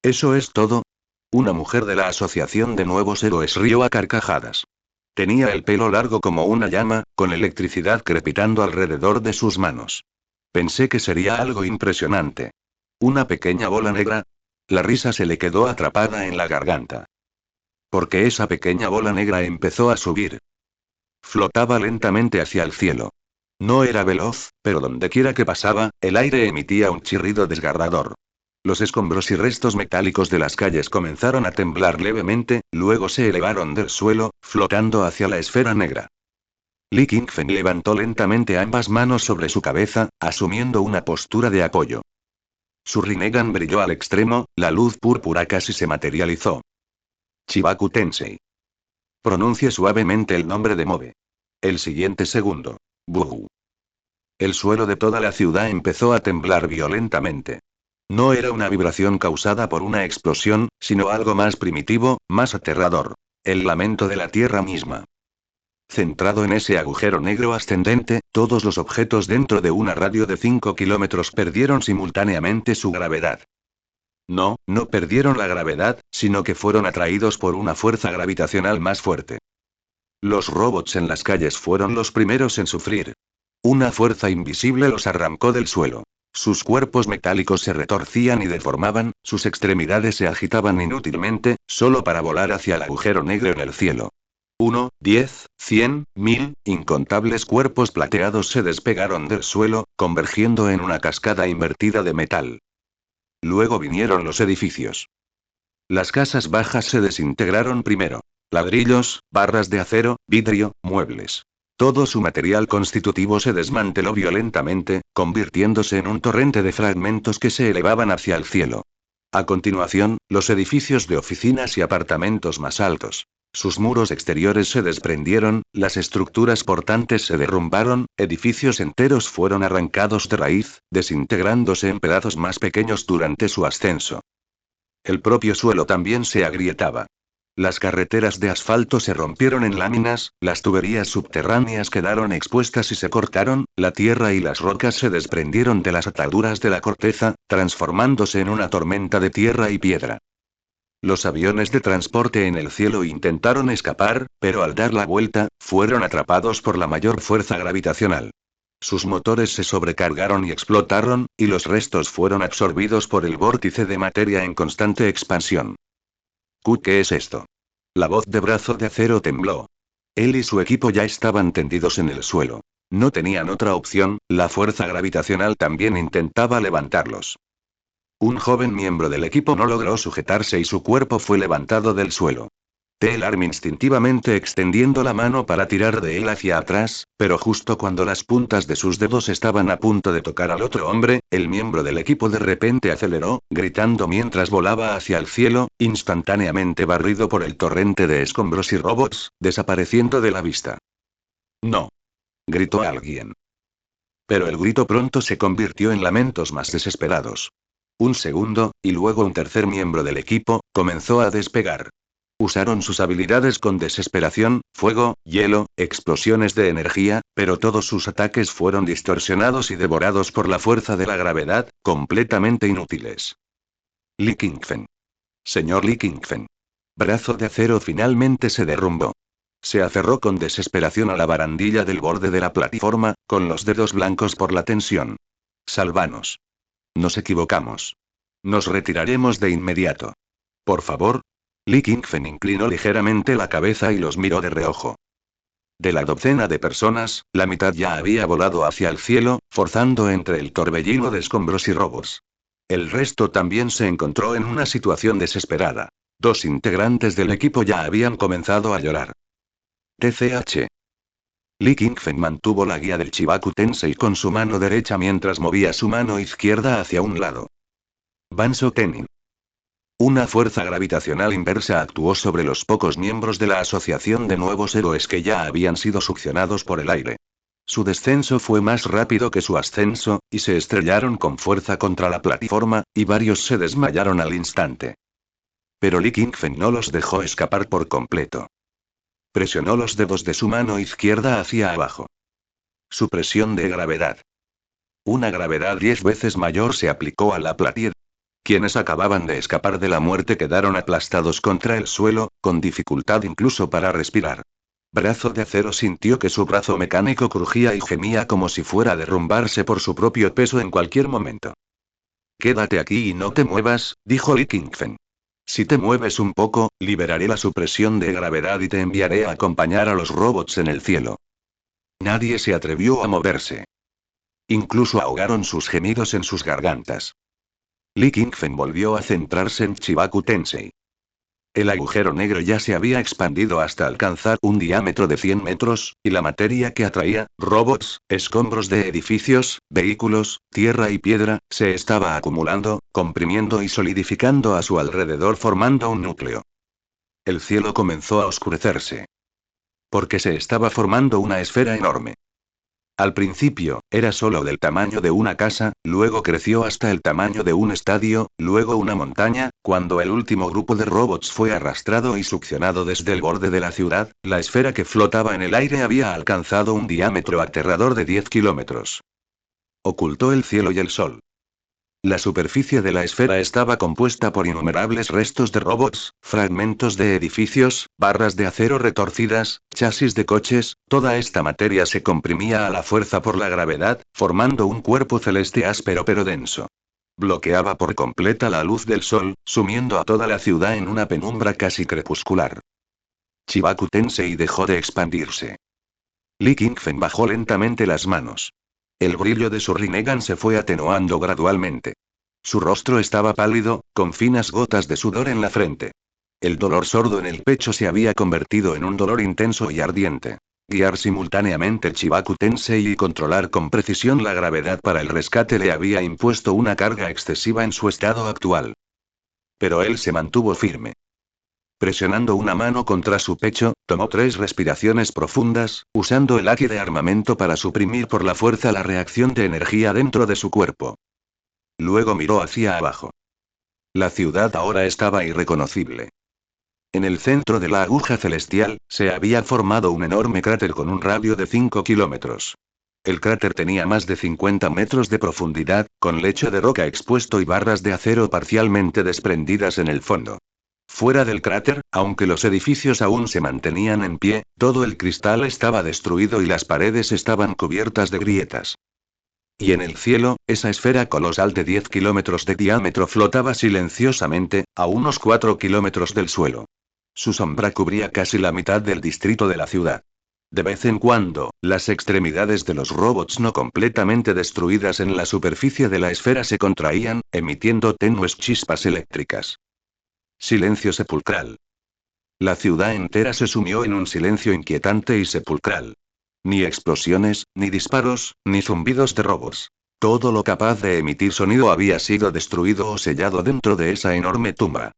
[SPEAKER 1] ¿Eso es todo? Una mujer de la Asociación de Nuevos Héroes rió a carcajadas. Tenía el pelo largo como una llama, con electricidad crepitando alrededor de sus manos. Pensé que sería algo impresionante. ¿Una pequeña bola negra? La risa se le quedó atrapada en la garganta. Porque esa pequeña bola negra empezó a subir. Flotaba lentamente hacia el cielo. No era veloz, pero dondequiera que pasaba, el aire emitía un chirrido desgarrador. Los escombros y restos metálicos de las calles comenzaron a temblar levemente, luego se elevaron del suelo, flotando hacia la esfera negra. Li Qingfen levantó lentamente ambas manos sobre su cabeza, asumiendo una postura de apoyo. Su Rinnegan brilló al extremo, la luz púrpura casi se materializó. Chibaku Tensei. Pronuncie suavemente el nombre de Mobe. El siguiente segundo. Buhu. El suelo de toda la ciudad empezó a temblar violentamente. No era una vibración causada por una explosión, sino algo más primitivo, más aterrador. El lamento de la tierra misma. Centrado en ese agujero negro ascendente, todos los objetos dentro de una radio de 5 kilómetros perdieron simultáneamente su gravedad. No, no perdieron la gravedad, sino que fueron atraídos por una fuerza gravitacional más fuerte. Los robots en las calles fueron los primeros en sufrir. Una fuerza invisible los arrancó del suelo. Sus cuerpos metálicos se retorcían y deformaban, sus extremidades se agitaban inútilmente, solo para volar hacia el agujero negro en el cielo. 1, 10, 100, 1000, incontables cuerpos plateados se despegaron del suelo, convergiendo en una cascada invertida de metal. Luego vinieron los edificios. Las casas bajas se desintegraron primero. Ladrillos, barras de acero, vidrio, muebles. Todo su material constitutivo se desmanteló violentamente, convirtiéndose en un torrente de fragmentos que se elevaban hacia el cielo. A continuación, los edificios de oficinas y apartamentos más altos. Sus muros exteriores se desprendieron, las estructuras portantes se derrumbaron, edificios enteros fueron arrancados de raíz, desintegrándose en pedazos más pequeños durante su ascenso. El propio suelo también se agrietaba. Las carreteras de asfalto se rompieron en láminas, las tuberías subterráneas quedaron expuestas y se cortaron, la tierra y las rocas se desprendieron de las ataduras de la corteza, transformándose en una tormenta de tierra y piedra. Los aviones de transporte en el cielo intentaron escapar, pero al dar la vuelta, fueron atrapados por la mayor fuerza gravitacional. Sus motores se sobrecargaron y explotaron, y los restos fueron absorbidos por el vórtice de materia en constante expansión. ¿Qué es esto? La voz de Brazo de Acero tembló. Él y su equipo ya estaban tendidos en el suelo. No tenían otra opción, la fuerza gravitacional también intentaba levantarlos. Un joven miembro del equipo no logró sujetarse y su cuerpo fue levantado del suelo. Teelarm instintivamente extendiendo la mano para tirar de él hacia atrás, pero justo cuando las puntas de sus dedos estaban a punto de tocar al otro hombre, el miembro del equipo de repente aceleró, gritando mientras volaba hacia el cielo, instantáneamente barrido por el torrente de escombros y robots, desapareciendo de la vista. ¡No! Gritó alguien. Pero el grito pronto se convirtió en lamentos más desesperados. Un segundo, y luego un tercer miembro del equipo, comenzó a despegar. Usaron sus habilidades con desesperación, fuego, hielo, explosiones de energía, pero todos sus ataques fueron distorsionados y devorados por la fuerza de la gravedad, completamente inútiles. Li Qingfen. Señor Li Qingfen. Brazo de acero finalmente se derrumbó. Se aferró con desesperación a la barandilla del borde de la plataforma, con los dedos blancos por la tensión. Sálvanos. Nos equivocamos. Nos retiraremos de inmediato. Por favor. Li Qingfen inclinó ligeramente la cabeza y los miró de reojo. De la docena de personas, la mitad ya había volado hacia el cielo, forzando entre el torbellino de escombros y robots. El resto también se encontró en una situación desesperada. 2 integrantes del equipo ya habían comenzado a llorar. TCH. Li Qingfen mantuvo la guía del Chibaku Tensei con su mano derecha mientras movía su mano izquierda hacia un lado. Banso Tenin. Una fuerza gravitacional inversa actuó sobre los pocos miembros de la asociación de nuevos héroes que ya habían sido succionados por el aire. Su descenso fue más rápido que su ascenso, y se estrellaron con fuerza contra la plataforma, y varios se desmayaron al instante. Pero Li Qingfen no los dejó escapar por completo. Presionó los dedos de su mano izquierda hacia abajo. Su presión de gravedad. Una gravedad 10 veces mayor se aplicó a la platea. Quienes acababan de escapar de la muerte quedaron aplastados contra el suelo, con dificultad incluso para respirar. Brazo de acero sintió que su brazo mecánico crujía y gemía como si fuera a derrumbarse por su propio peso en cualquier momento. Quédate aquí y no te muevas, dijo Li Qingfen. Si te mueves un poco, liberaré la supresión de gravedad y te enviaré a acompañar a los robots en el cielo. Nadie se atrevió a moverse. Incluso ahogaron sus gemidos en sus gargantas. Li Qingfen volvió a centrarse en Chibaku Tensei. El agujero negro ya se había expandido hasta alcanzar un diámetro de 100 metros, y la materia que atraía, robots, escombros de edificios, vehículos, tierra y piedra, se estaba acumulando, comprimiendo y solidificando a su alrededor formando un núcleo. El cielo comenzó a oscurecerse. Porque se estaba formando una esfera enorme. Al principio, era solo del tamaño de una casa, luego creció hasta el tamaño de un estadio, luego una montaña. Cuando el último grupo de robots fue arrastrado y succionado desde el borde de la ciudad, la esfera que flotaba en el aire había alcanzado un diámetro aterrador de 10 kilómetros. Ocultó el cielo y el sol. La superficie de la esfera estaba compuesta por innumerables restos de robots, fragmentos de edificios, barras de acero retorcidas, chasis de coches. Toda esta materia se comprimía a la fuerza por la gravedad, formando un cuerpo celeste áspero pero denso. Bloqueaba por completa la luz del sol, sumiendo a toda la ciudad en una penumbra casi crepuscular. Chibaku Tensei dejó de expandirse. Li Qingfen bajó lentamente las manos. El brillo de su Rinnegan se fue atenuando gradualmente. Su rostro estaba pálido, con finas gotas de sudor en la frente. El dolor sordo en el pecho se había convertido en un dolor intenso y ardiente. Guiar simultáneamente el Chibaku Tensei y controlar con precisión la gravedad para el rescate le había impuesto una carga excesiva en su estado actual. Pero él se mantuvo firme. Presionando una mano contra su pecho, tomó 3 respiraciones profundas, usando el haki de armamento para suprimir por la fuerza la reacción de energía dentro de su cuerpo. Luego miró hacia abajo. La ciudad ahora estaba irreconocible. En el centro de la aguja celestial, se había formado un enorme cráter con un radio de 5 kilómetros. El cráter tenía más de 50 metros de profundidad, con lecho de roca expuesto y barras de acero parcialmente desprendidas en el fondo. Fuera del cráter, aunque los edificios aún se mantenían en pie, todo el cristal estaba destruido y las paredes estaban cubiertas de grietas. Y en el cielo, esa esfera colosal de 10 kilómetros de diámetro flotaba silenciosamente, a unos 4 kilómetros del suelo. Su sombra cubría casi la mitad del distrito de la ciudad. De vez en cuando, las extremidades de los robots no completamente destruidas en la superficie de la esfera se contraían, emitiendo tenues chispas eléctricas. Silencio sepulcral. La ciudad entera se sumió en un silencio inquietante y sepulcral. Ni explosiones, ni disparos, ni zumbidos de robots. Todo lo capaz de emitir sonido había sido destruido o sellado dentro de esa enorme tumba.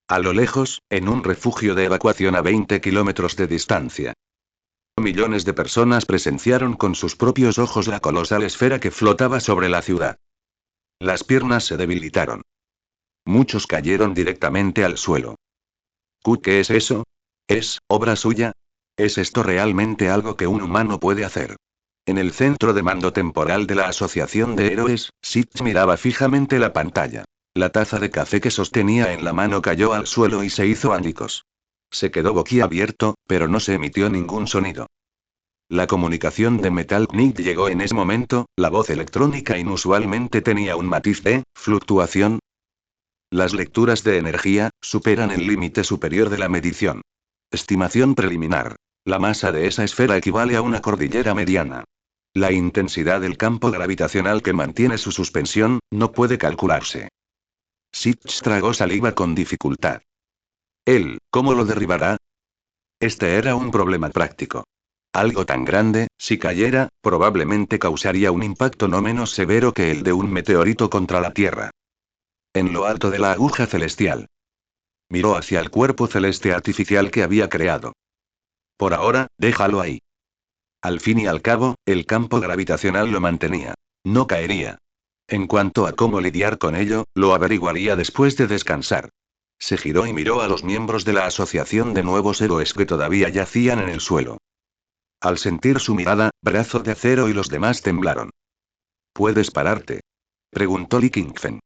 [SPEAKER 1] A lo lejos, en un refugio de evacuación a 20 kilómetros de distancia. Millones de personas presenciaron con sus propios ojos la colosal esfera que flotaba sobre la ciudad. Las piernas se debilitaron. Muchos cayeron directamente al suelo. ¿Qué es eso? ¿Es obra suya? ¿Es esto realmente algo que un humano puede hacer? En el centro de mando temporal de la Asociación de Héroes, Sitch miraba fijamente la pantalla. La taza de café que sostenía en la mano cayó al suelo y se hizo añicos. Se quedó boquiabierto, pero no se emitió ningún sonido. La comunicación de Metal Knight llegó en ese momento, la voz electrónica inusualmente tenía un matiz de fluctuación. Las lecturas de energía superan el límite superior de la medición. Estimación preliminar. La masa de esa esfera equivale a una cordillera mediana. La intensidad del campo gravitacional que mantiene su suspensión no puede calcularse. Sitch tragó saliva con dificultad. Él, ¿cómo lo derribará? Este era un problema práctico. Algo tan grande, si cayera, probablemente causaría un impacto no menos severo que el de un meteorito contra la Tierra. En lo alto de la aguja celestial. Miró hacia el cuerpo celeste artificial que había creado. Por ahora, déjalo ahí. Al fin y al cabo, el campo gravitacional lo mantenía. No caería. En cuanto a cómo lidiar con ello, lo averiguaría después de descansar. Se giró y miró a los miembros de la Asociación de Nuevos Héroes que todavía yacían en el suelo. Al sentir su mirada, Brazo de Acero y los demás temblaron. ¿Puedes pararte?, preguntó Li Qingfen.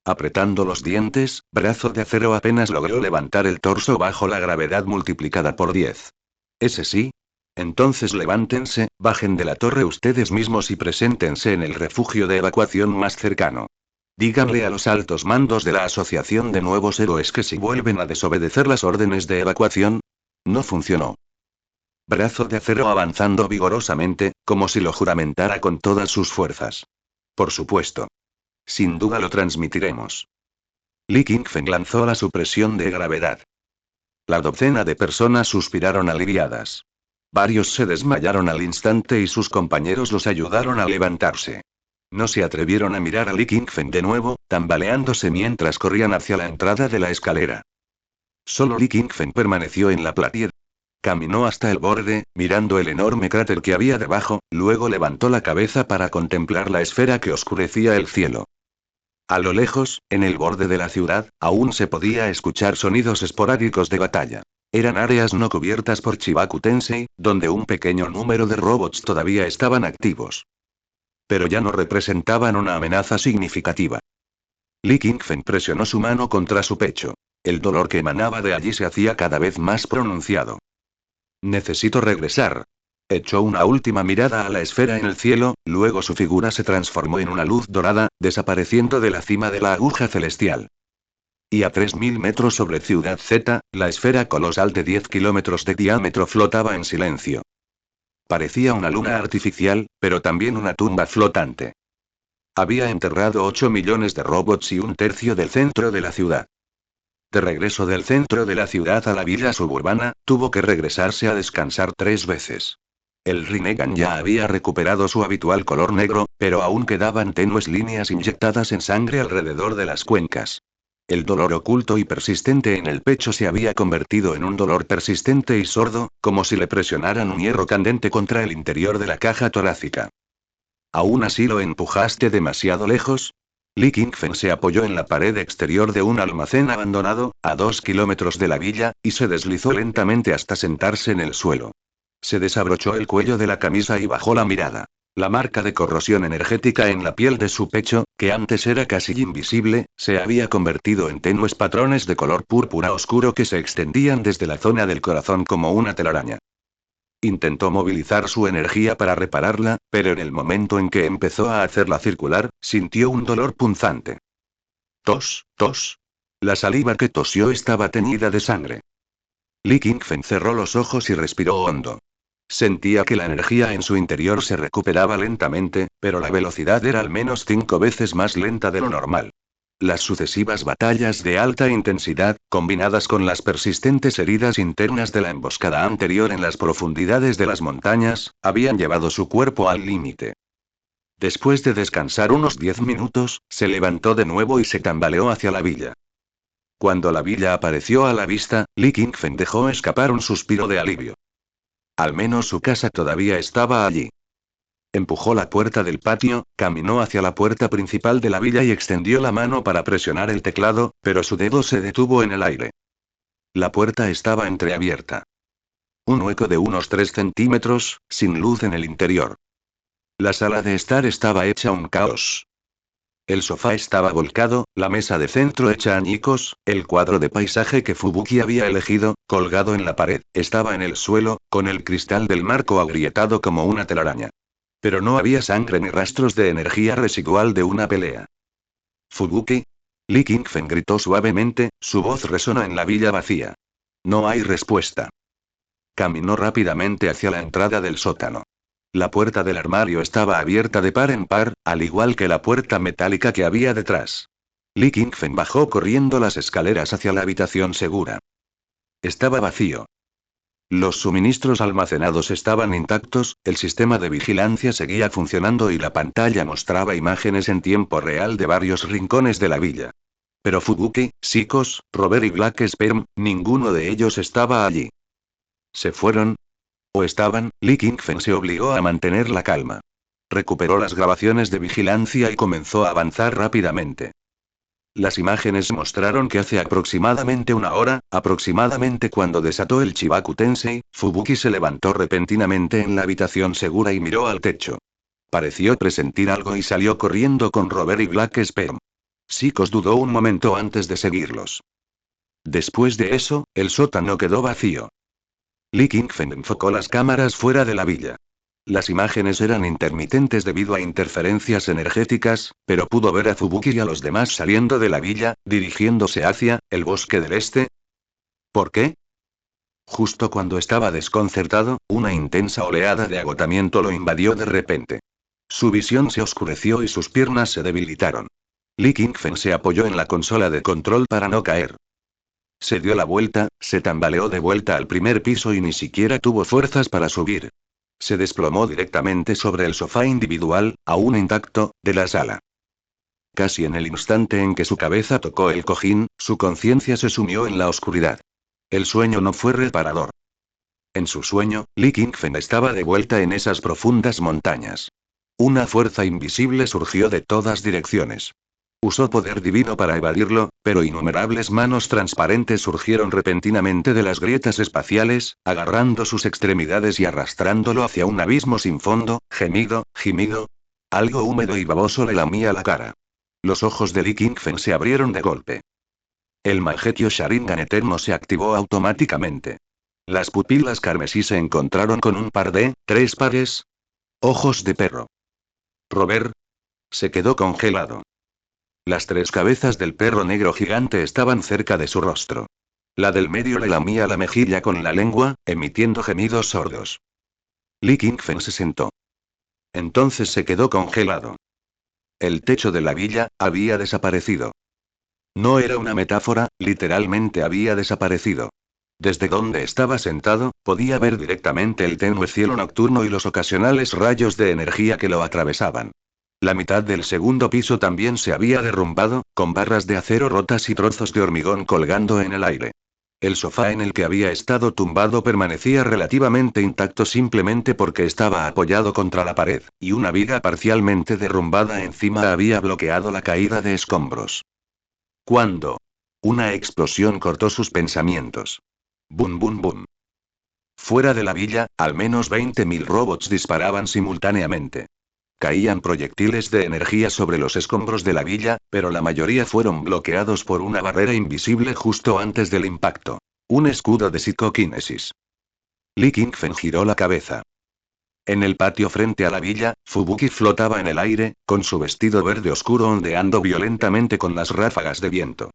[SPEAKER 1] Apretando los dientes, Brazo de Acero apenas logró levantar el torso bajo la gravedad multiplicada por 10. ¿Ese sí? Entonces levántense, bajen de la torre ustedes mismos y preséntense en el refugio de evacuación más cercano. Díganle a los altos mandos de la Asociación de Nuevos Héroes que si vuelven a desobedecer las órdenes de evacuación. No funcionó. Brazo de Acero avanzando vigorosamente, como si lo juramentara con todas sus fuerzas. Por supuesto. Sin duda lo transmitiremos. Li Qingfen lanzó la supresión de gravedad. La docena de personas suspiraron aliviadas. Varios se desmayaron al instante y sus compañeros los ayudaron a levantarse. No se atrevieron a mirar a Li Qingfen de nuevo, tambaleándose mientras corrían hacia la entrada de la escalera. Solo Li Qingfen permaneció en la platier. Caminó hasta el borde, mirando el enorme cráter que había debajo, luego levantó la cabeza para contemplar la esfera que oscurecía el cielo. A lo lejos, en el borde de la ciudad, aún se podía escuchar sonidos esporádicos de batalla. Eran áreas no cubiertas por Chibaku Tensei, donde un pequeño número de robots todavía estaban activos. Pero ya no representaban una amenaza significativa. Li Qingfen presionó su mano contra su pecho. El dolor que emanaba de allí se hacía cada vez más pronunciado. Necesito regresar. Echó una última mirada a la esfera en el cielo, luego su figura se transformó en una luz dorada, desapareciendo de la cima de la aguja celestial. Y a 3000 metros sobre Ciudad Z, la esfera colosal de 10 kilómetros de diámetro flotaba en silencio. Parecía una luna artificial, pero también una tumba flotante. Había enterrado 8 millones de robots y un tercio del centro de la ciudad. De regreso del centro de la ciudad a la villa suburbana, tuvo que regresarse a descansar 3 veces. El Rinnegan ya había recuperado su habitual color negro, pero aún quedaban tenues líneas inyectadas en sangre alrededor de las cuencas. El dolor oculto y persistente en el pecho se había convertido en un dolor persistente y sordo, como si le presionaran un hierro candente contra el interior de la caja torácica. ¿Aún así lo empujaste demasiado lejos? Li Qingfen se apoyó en la pared exterior de un almacén abandonado, a 2 kilómetros de la villa, y se deslizó lentamente hasta sentarse en el suelo. Se desabrochó el cuello de la camisa y bajó la mirada. La marca de corrosión energética en la piel de su pecho, que antes era casi invisible, se había convertido en tenues patrones de color púrpura oscuro que se extendían desde la zona del corazón como una telaraña. Intentó movilizar su energía para repararla, pero en el momento en que empezó a hacerla circular, sintió un dolor punzante. Tos, tos. La saliva que tosió estaba teñida de sangre. Li Qingfen cerró los ojos y respiró hondo. Sentía que la energía en su interior se recuperaba lentamente, pero la velocidad era al menos 5 veces más lenta de lo normal. Las sucesivas batallas de alta intensidad, combinadas con las persistentes heridas internas de la emboscada anterior en las profundidades de las montañas, habían llevado su cuerpo al límite. Después de descansar unos 10 minutos, se levantó de nuevo y se tambaleó hacia la villa. Cuando la villa apareció a la vista, Li Qingfen dejó escapar un suspiro de alivio. Al menos su casa todavía estaba allí. Empujó la puerta del patio, caminó hacia la puerta principal de la villa y extendió la mano para presionar el teclado, pero su dedo se detuvo en el aire. La puerta estaba entreabierta. Un hueco de unos 3 centímetros, sin luz en el interior. La sala de estar estaba hecha un caos. El sofá estaba volcado, la mesa de centro hecha añicos, el cuadro de paisaje que Fubuki había elegido, colgado en la pared, estaba en el suelo, con el cristal del marco agrietado como una telaraña. Pero no había sangre ni rastros de energía residual de una pelea. ¿Fubuki? Li Qingfen gritó suavemente, su voz resonó en la villa vacía. No hay respuesta. Caminó rápidamente hacia la entrada del sótano. La puerta del armario estaba abierta de par en par, al igual que la puerta metálica que había detrás. Li Qingfen bajó corriendo las escaleras hacia la habitación segura. Estaba vacío. Los suministros almacenados estaban intactos, el sistema de vigilancia seguía funcionando y la pantalla mostraba imágenes en tiempo real de varios rincones de la villa. Pero Fubuki, Sikos, Robert y Black Sperm, ninguno de ellos estaba allí. ¿Se fueron? ¿O estaban? Li Qingfen se obligó a mantener la calma. Recuperó las grabaciones de vigilancia y comenzó a avanzar rápidamente. Las imágenes mostraron que hace aproximadamente una hora, aproximadamente cuando desató el Chibaku Tensei, Fubuki se levantó repentinamente en la habitación segura y miró al techo. Pareció presentir algo y salió corriendo con Robert y Black Sperm. Sikos dudó un momento antes de seguirlos. Después de eso, el sótano quedó vacío. Li Qingfen enfocó las cámaras fuera de la villa. Las imágenes eran intermitentes debido a interferencias energéticas, pero pudo ver a Fubuki y a los demás saliendo de la villa, dirigiéndose hacia el bosque del este. ¿Por qué? Justo cuando estaba desconcertado, una intensa oleada de agotamiento lo invadió de repente. Su visión se oscureció y sus piernas se debilitaron. Li Qingfen se apoyó en la consola de control para no caer. Se dio la vuelta, se tambaleó de vuelta al primer piso y ni siquiera tuvo fuerzas para subir. Se desplomó directamente sobre el sofá individual, aún intacto, de la sala. Casi en el instante en que su cabeza tocó el cojín, su conciencia se sumió en la oscuridad. El sueño no fue reparador. En su sueño, Li Qingfen estaba de vuelta en esas profundas montañas. Una fuerza invisible surgió de todas direcciones. Usó poder divino para evadirlo, pero innumerables manos transparentes surgieron repentinamente de las grietas espaciales, agarrando sus extremidades y arrastrándolo hacia un abismo sin fondo, gimido. Algo húmedo y baboso le lamía la cara. Los ojos de Li Qingfen se abrieron de golpe. El Mangekyō Sharingan eterno se activó automáticamente. Las pupilas carmesí se encontraron con un par de, 3 pares. Ojos de perro. Robert se quedó congelado. Las 3 cabezas del perro negro gigante estaban cerca de su rostro. La del medio le lamía la mejilla con la lengua, emitiendo gemidos sordos. Li Qingfen se sentó. Entonces se quedó congelado. El techo de la villa había desaparecido. No era una metáfora, literalmente había desaparecido. Desde donde estaba sentado, podía ver directamente el tenue cielo nocturno y los ocasionales rayos de energía que lo atravesaban. La mitad del segundo piso también se había derrumbado, con barras de acero rotas y trozos de hormigón colgando en el aire. El sofá en el que había estado tumbado permanecía relativamente intacto simplemente porque estaba apoyado contra la pared, y una viga parcialmente derrumbada encima había bloqueado la caída de escombros. ¿Cuándo? Una explosión cortó sus pensamientos. Bum bum bum. Fuera de la villa, al menos 20.000 robots disparaban simultáneamente. Caían proyectiles de energía sobre los escombros de la villa, pero la mayoría fueron bloqueados por una barrera invisible justo antes del impacto. Un escudo de psicoquinesis. Li Qingfen giró la cabeza. En el patio frente a la villa, Fubuki flotaba en el aire, con su vestido verde oscuro ondeando violentamente con las ráfagas de viento.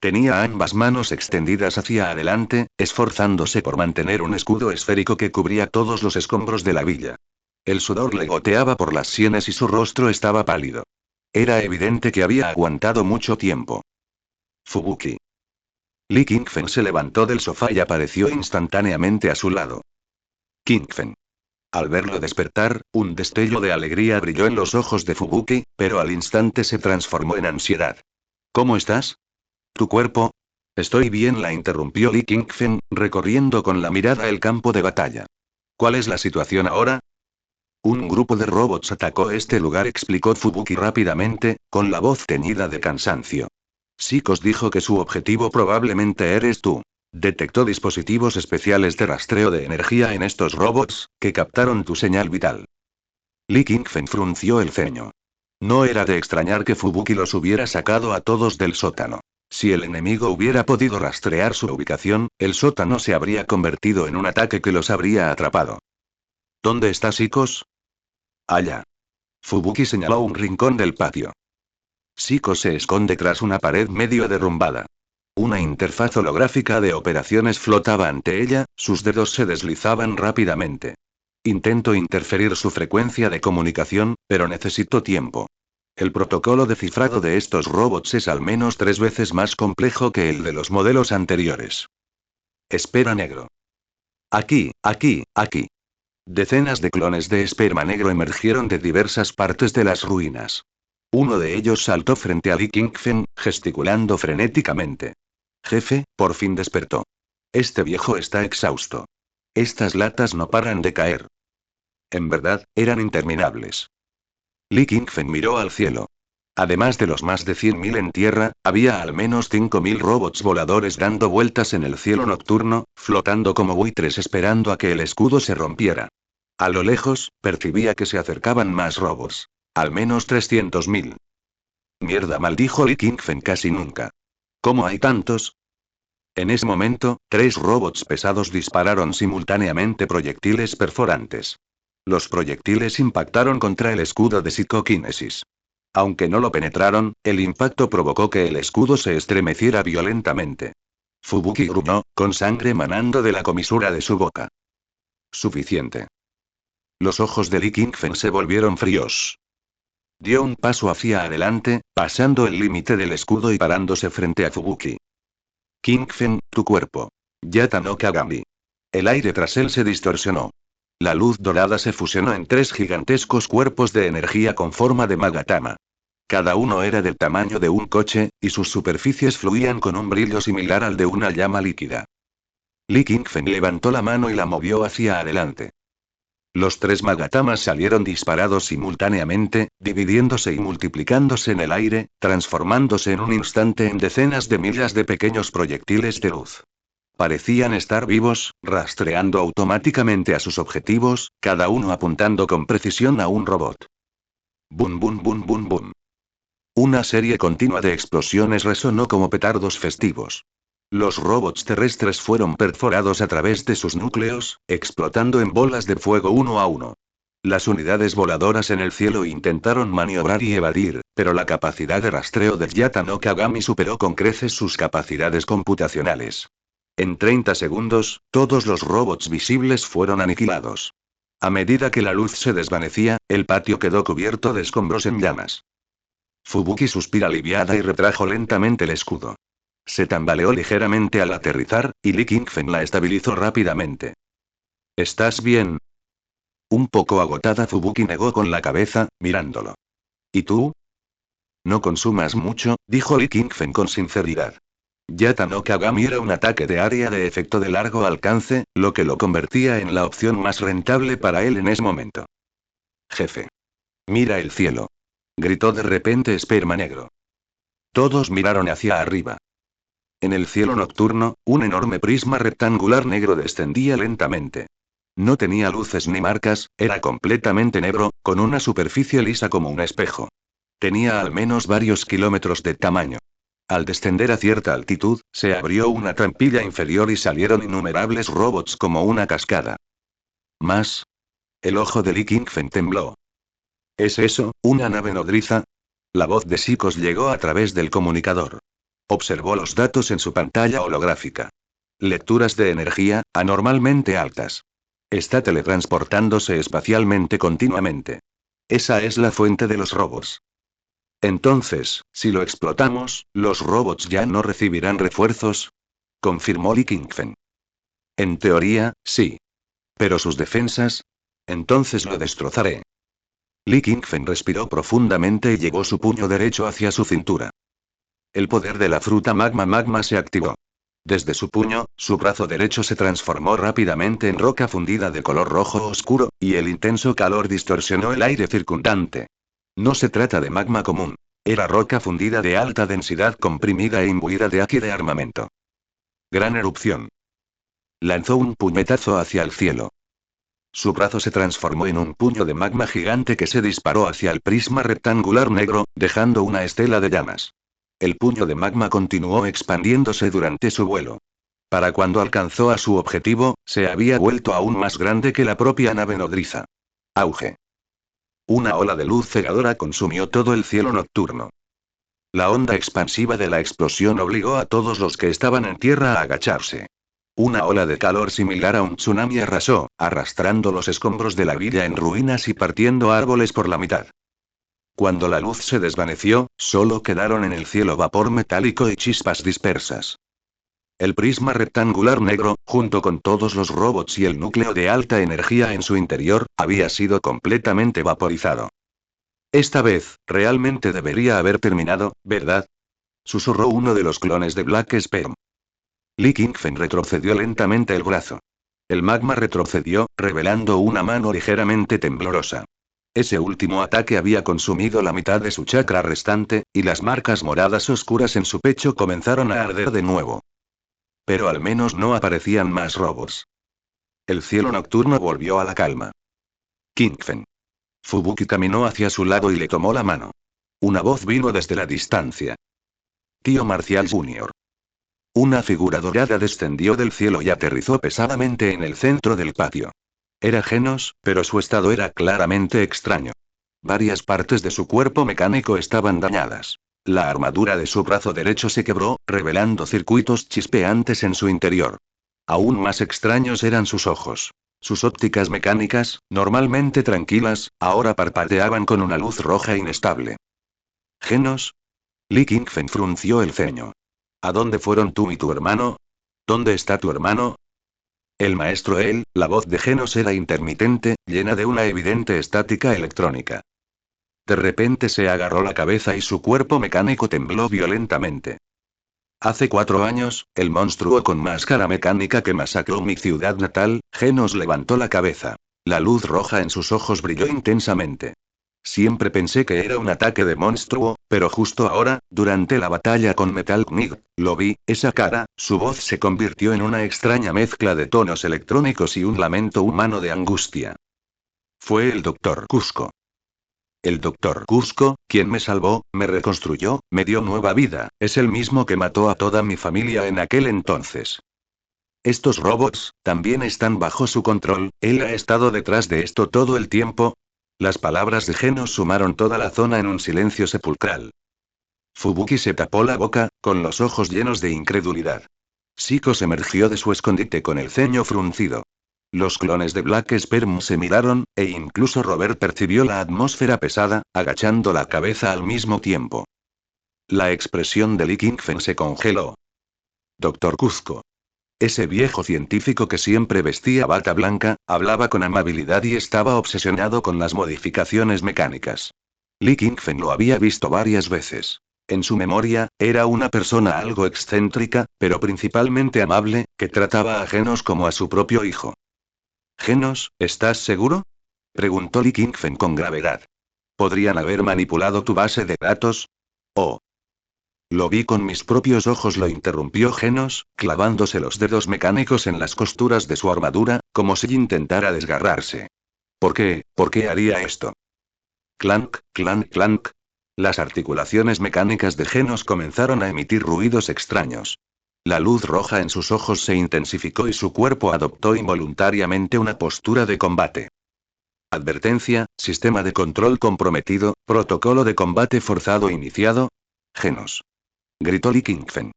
[SPEAKER 1] Tenía ambas manos extendidas hacia adelante, esforzándose por mantener un escudo esférico que cubría todos los escombros de la villa. El sudor le goteaba por las sienes y su rostro estaba pálido. Era evidente que había aguantado mucho tiempo. Fubuki. Lee Kingfen se levantó del sofá y apareció instantáneamente a su lado. Kingfen. Al verlo despertar, un destello de alegría brilló en los ojos de Fubuki, pero al instante se transformó en ansiedad. ¿Cómo estás? ¿Tu cuerpo? Estoy bien, la interrumpió Lee Kingfen, recorriendo con la mirada el campo de batalla. ¿Cuál es la situación ahora? Un grupo de robots atacó este lugar, explicó Fubuki rápidamente, con la voz teñida de cansancio. Sikos dijo que su objetivo probablemente eres tú. Detectó dispositivos especiales de rastreo de energía en estos robots, que captaron tu señal vital. Lee Kingfen frunció el ceño. No era de extrañar que Fubuki los hubiera sacado a todos del sótano. Si el enemigo hubiera podido rastrear su ubicación, el sótano se habría convertido en un ataque que los habría atrapado. ¿Dónde está Sikos? Allá. Fubuki señaló un rincón del patio. Sikos se esconde tras una pared medio derrumbada. Una interfaz holográfica de operaciones flotaba ante ella, sus dedos se deslizaban rápidamente. Intento interferir su frecuencia de comunicación, pero necesito tiempo. El protocolo de cifrado de estos robots es al menos 3 veces más complejo que el de los modelos anteriores. Espera negro. Aquí, aquí, aquí. Decenas de clones de esperma negro emergieron de diversas partes de las ruinas. Uno de ellos saltó frente a Lee Kingfen, gesticulando frenéticamente. Jefe, por fin despertó. Este viejo está exhausto. Estas latas no paran de caer. En verdad, eran interminables. Lee Kingfen miró al cielo. Además de los más de 100.000 en tierra, había al menos 5.000 robots voladores dando vueltas en el cielo nocturno, flotando como buitres esperando a que el escudo se rompiera. A lo lejos, percibía que se acercaban más robots. Al menos 300.000. Mierda, maldijo Lee Kingfen casi nunca. ¿Cómo hay tantos? En ese momento, 3 robots pesados dispararon simultáneamente proyectiles perforantes. Los proyectiles impactaron contra el escudo de psicoquinesis. Aunque no lo penetraron, el impacto provocó que el escudo se estremeciera violentamente. Fubuki gruñó, con sangre manando de la comisura de su boca. Suficiente. Los ojos de Lee Kingfen se volvieron fríos. Dio un paso hacia adelante, pasando el límite del escudo y parándose frente a Fubuki. Kingfen, tu cuerpo. Yata no Kagami. El aire tras él se distorsionó. La luz dorada se fusionó en 3 gigantescos cuerpos de energía con forma de Magatama. Cada uno era del tamaño de un coche, y sus superficies fluían con un brillo similar al de una llama líquida. Lee Kingfen levantó la mano y la movió hacia adelante. Los 3 Magatamas salieron disparados simultáneamente, dividiéndose y multiplicándose en el aire, transformándose en un instante en decenas de millas de pequeños proyectiles de luz. Parecían estar vivos, rastreando automáticamente a sus objetivos, cada uno apuntando con precisión a un robot. Bum bum bum bum bum. Una serie continua de explosiones resonó como petardos festivos. Los robots terrestres fueron perforados a través de sus núcleos, explotando en bolas de fuego uno a uno. Las unidades voladoras en el cielo intentaron maniobrar y evadir, pero la capacidad de rastreo del Yata no Kagami superó con creces sus capacidades computacionales. En 30 segundos, todos los robots visibles fueron aniquilados. A medida que la luz se desvanecía, el patio quedó cubierto de escombros en llamas. Fubuki suspira aliviada y retrajo lentamente el escudo. Se tambaleó ligeramente al aterrizar, y Lee Kingfen la estabilizó rápidamente. ¿Estás bien? Un poco agotada, Fubuki negó con la cabeza, mirándolo. ¿Y tú? No consumas mucho, dijo Lee Kingfen con sinceridad. Yata no Kagami era un ataque de área de efecto de largo alcance, lo que lo convertía en la opción más rentable para él en ese momento. Jefe. Mira el cielo. Gritó de repente Esperma Negro. Todos miraron hacia arriba. En el cielo nocturno, un enorme prisma rectangular negro descendía lentamente. No tenía luces ni marcas, era completamente negro, con una superficie lisa como un espejo. Tenía al menos varios kilómetros de tamaño. Al descender a cierta altitud, se abrió una trampilla inferior y salieron innumerables robots como una cascada. ¿Más? El ojo de Lee Kingfen tembló. ¿Es eso, una nave nodriza? La voz de Sikos llegó a través del comunicador. Observó los datos en su pantalla holográfica. Lecturas de energía, anormalmente altas. Está teletransportándose espacialmente continuamente. Esa es la fuente de los robots. Entonces, si lo explotamos, los robots ya no recibirán refuerzos, confirmó Li Qingfen. En teoría, sí. Pero sus defensas. Entonces lo destrozaré. Li Qingfen respiró profundamente y llevó su puño derecho hacia su cintura. El poder de la fruta magma se activó. Desde su puño, su brazo derecho se transformó rápidamente en roca fundida de color rojo oscuro, y el intenso calor distorsionó el aire circundante. No se trata de magma común. Era roca fundida de alta densidad comprimida e imbuida de aquí de armamento. Gran erupción. Lanzó un puñetazo hacia el cielo. Su brazo se transformó en un puño de magma gigante que se disparó hacia el prisma rectangular negro, dejando una estela de llamas. El puño de magma continuó expandiéndose durante su vuelo. Para cuando alcanzó a su objetivo, se había vuelto aún más grande que la propia nave nodriza. Auge. Una ola de luz cegadora consumió todo el cielo nocturno. La onda expansiva de la explosión obligó a todos los que estaban en tierra a agacharse. Una ola de calor similar a un tsunami arrasó, arrastrando los escombros de la villa en ruinas y partiendo árboles por la mitad. Cuando la luz se desvaneció, solo quedaron en el cielo vapor metálico y chispas dispersas. El prisma rectangular negro, junto con todos los robots y el núcleo de alta energía en su interior, había sido completamente vaporizado. Esta vez, realmente debería haber terminado, ¿verdad? Susurró uno de los clones de Black Sperm. Li Qingfen retrocedió lentamente el brazo. El magma retrocedió, revelando una mano ligeramente temblorosa. Ese último ataque había consumido la mitad de su chakra restante, y las marcas moradas oscuras en su pecho comenzaron a arder de nuevo. Pero al menos no aparecían más robots. El cielo nocturno volvió a la calma. Qingfen. Fubuki caminó hacia su lado y le tomó la mano. Una voz vino desde la distancia. Tío Marcial Jr. Una figura dorada descendió del cielo y aterrizó pesadamente en el centro del patio. Era Genos, pero su estado era claramente extraño. Varias partes de su cuerpo mecánico estaban dañadas. La armadura de su brazo derecho se quebró, revelando circuitos chispeantes en su interior. Aún más extraños eran sus ojos. Sus ópticas mecánicas, normalmente tranquilas, ahora parpadeaban con una luz roja inestable. ¿Genos? Li Qingfen frunció el ceño. ¿A dónde fueron tú y tu hermano? ¿Dónde está tu hermano? El maestro él, la voz de Genos era intermitente, llena de una evidente estática electrónica. De repente se agarró la cabeza y su cuerpo mecánico tembló violentamente. Hace 4 años, el monstruo con máscara mecánica que masacró mi ciudad natal, Genos levantó la cabeza. La luz roja en sus ojos brilló intensamente. Siempre pensé que era un ataque de monstruo, pero justo ahora, durante la batalla con Metal Knight, lo vi, esa cara, su voz se convirtió en una extraña mezcla de tonos electrónicos y un lamento humano de angustia. Fue el Dr. Cusco. El Dr. Cusco, quien me salvó, me reconstruyó, me dio nueva vida, es el mismo que mató a toda mi familia en aquel entonces. Estos robots, también están bajo su control, él ha estado detrás de esto todo el tiempo. Las palabras de Genos sumaron toda la zona en un silencio sepulcral. Fubuki se tapó la boca, con los ojos llenos de incredulidad. Sikos emergió de su escondite con el ceño fruncido. Los clones de Black Sperm se miraron, e incluso Robert percibió la atmósfera pesada, agachando la cabeza al mismo tiempo. La expresión de Li Qingfen se congeló. Doctor Cuzco. Ese viejo científico que siempre vestía bata blanca, hablaba con amabilidad y estaba obsesionado con las modificaciones mecánicas. Li Qingfen lo había visto varias veces. En su memoria, era una persona algo excéntrica, pero principalmente amable, que trataba a Genos como a su propio hijo. ¿Genos, estás seguro? Preguntó Li Qingfen con gravedad. ¿Podrían haber manipulado tu base de datos? Oh. Lo vi con mis propios ojos, lo interrumpió Genos, clavándose los dedos mecánicos en las costuras de su armadura, como si intentara desgarrarse. ¿Por qué? ¿Por qué haría esto? Clank, clank, clank. Las articulaciones mecánicas de Genos comenzaron a emitir ruidos extraños. La luz roja en sus ojos se intensificó y su cuerpo adoptó involuntariamente una postura de combate. Advertencia, sistema de control comprometido, protocolo de combate forzado iniciado. Genos. Gritó Li Qingfen.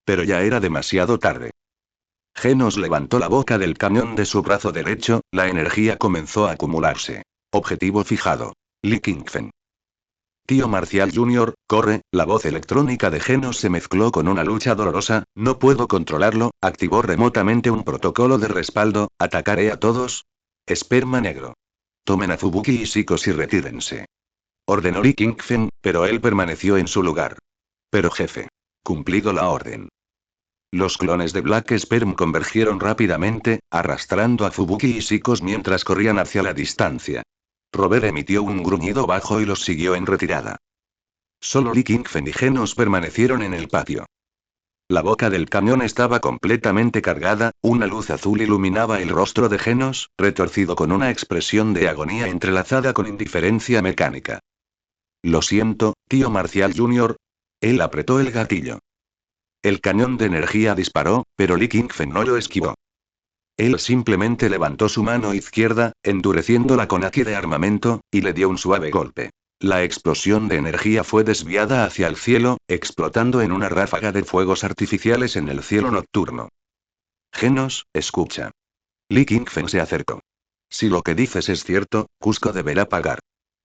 [SPEAKER 1] Pero ya era demasiado tarde. Genos levantó la boca del cañón de su brazo derecho, la energía comenzó a acumularse. Objetivo fijado. Li Qingfen. Tío Marcial Jr., corre. La voz electrónica de Genos se mezcló con una lucha dolorosa. No puedo controlarlo. Activó remotamente un protocolo de respaldo. Atacaré a todos. Esperma negro. Tomen a Fubuki y Psicos y retírense. Ordenó Lee Kingfen, pero él permaneció en su lugar. Pero jefe. Cumplido la orden. Los clones de Black Sperm convergieron rápidamente, arrastrando a Fubuki y Psicos mientras corrían hacia la distancia. Robert emitió un gruñido bajo y los siguió en retirada. Solo Lee Kingfen y Genos permanecieron en el patio. La boca del camión estaba completamente cargada, una luz azul iluminaba el rostro de Genos, retorcido con una expresión de agonía entrelazada con indiferencia mecánica. Lo siento, tío Marcial Jr. Él apretó el gatillo. El cañón de energía disparó, pero Lee Kingfen no lo esquivó. Él simplemente levantó su mano izquierda, endureciéndola con haki de armamento, y le dio un suave golpe. La explosión de energía fue desviada hacia el cielo, explotando en una ráfaga de fuegos artificiales en el cielo nocturno. Genos, escucha. Lee Kingfen se acercó. Si lo que dices es cierto, Cusco deberá pagar.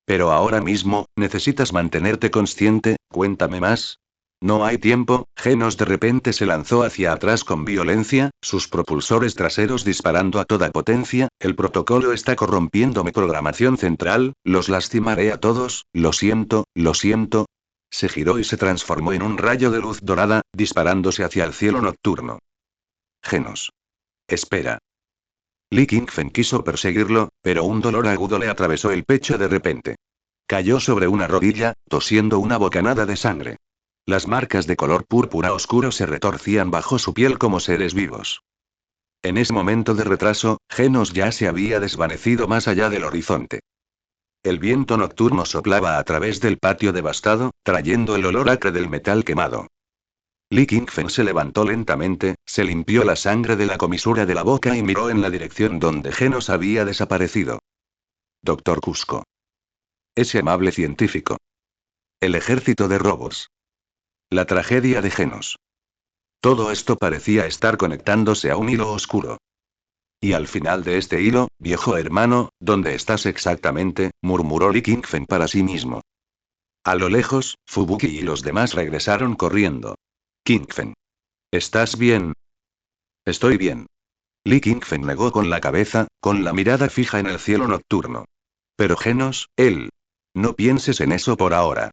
[SPEAKER 1] Pero ahora mismo, necesitas mantenerte consciente. Cuéntame más. No hay tiempo. Genos de repente se lanzó hacia atrás con violencia, sus propulsores traseros disparando a toda potencia. El protocolo está corrompiendo mi programación central, los lastimaré a todos. Lo siento, lo siento. Se giró y se transformó en un rayo de luz dorada, disparándose hacia el cielo nocturno. Genos. Espera. Lee Kingfen quiso perseguirlo, pero un dolor agudo le atravesó el pecho de repente. Cayó sobre una rodilla, tosiendo una bocanada de sangre. Las marcas de color púrpura oscuro se retorcían bajo su piel como seres vivos. En ese momento de retraso, Genos ya se había desvanecido más allá del horizonte. El viento nocturno soplaba a través del patio devastado, trayendo el olor acre del metal quemado. Lee Kingfen se levantó lentamente, se limpió la sangre de la comisura de la boca y miró en la dirección donde Genos había desaparecido. Doctor Cusco. Ese amable científico. El ejército de robots. La tragedia de Genos. Todo esto parecía estar conectándose a un hilo oscuro. Y al final de este hilo, viejo hermano, ¿dónde estás exactamente?, murmuró Lee Kingfen para sí mismo. A lo lejos, Fubuki y los demás regresaron corriendo. Kingfen. ¿Estás bien? Estoy bien. Lee Kingfen negó con la cabeza, con la mirada fija en el cielo nocturno. Pero Genos, él. No pienses en eso por ahora.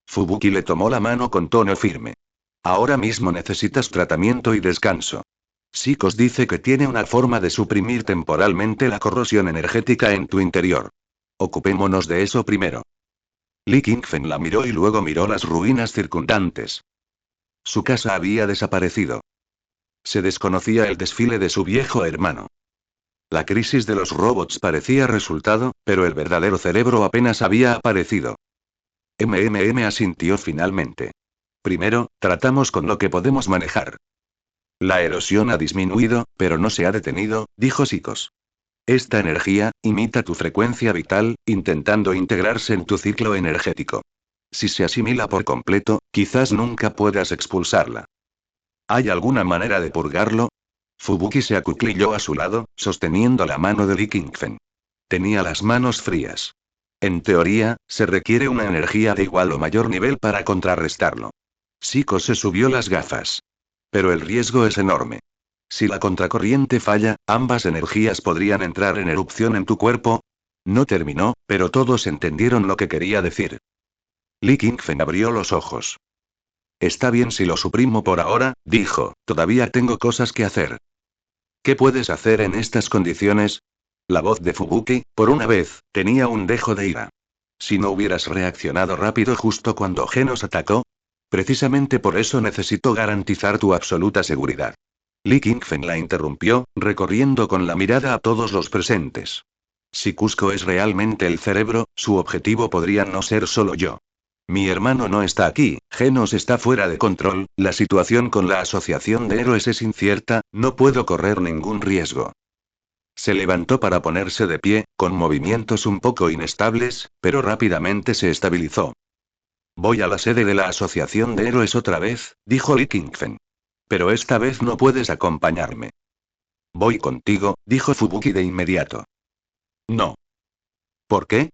[SPEAKER 1] Fubuki le tomó la mano con tono firme. Ahora mismo necesitas tratamiento y descanso. Psicos dice que tiene una forma de suprimir temporalmente la corrosión energética en tu interior. Ocupémonos de eso primero. Lee Kingfen la miró y luego miró las ruinas circundantes. Su casa había desaparecido. Se desconocía el desfile de su viejo hermano. La crisis de los robots parecía resultado, pero el verdadero cerebro apenas había aparecido. Asintió finalmente. Primero, tratamos con lo que podemos manejar. La erosión ha disminuido, pero no se ha detenido, dijo Psicos. Esta energía, imita tu frecuencia vital, intentando integrarse en tu ciclo energético. Si se asimila por completo, quizás nunca puedas expulsarla. ¿Hay alguna manera de purgarlo? Fubuki se acuclilló a su lado, sosteniendo la mano de Lee Kingfen. Tenía las manos frías. En teoría, se requiere una energía de igual o mayor nivel para contrarrestarlo. Psicos se subió las gafas. Pero el riesgo es enorme. Si la contracorriente falla, ambas energías podrían entrar en erupción en tu cuerpo. No terminó, pero todos entendieron lo que quería decir. Lee Kingfen abrió los ojos. Está bien si lo suprimo por ahora, dijo, todavía tengo cosas que hacer. ¿Qué puedes hacer en estas condiciones? La voz de Fubuki, por una vez, tenía un dejo de ira. Si no hubieras reaccionado rápido justo cuando Genos atacó. Precisamente por eso necesito garantizar tu absoluta seguridad. Lee Kingfen la interrumpió, recorriendo con la mirada a todos los presentes. Si Cusco es realmente el cerebro, su objetivo podría no ser solo yo. Mi hermano no está aquí, Genos está fuera de control, la situación con la asociación de héroes es incierta, no puedo correr ningún riesgo. Se levantó para ponerse de pie, con movimientos un poco inestables, pero rápidamente se estabilizó. Voy a la sede de la Asociación de Héroes otra vez, dijo Lee Kingfen. Pero esta vez no puedes acompañarme. Voy contigo, dijo Fubuki de inmediato. No. ¿Por qué?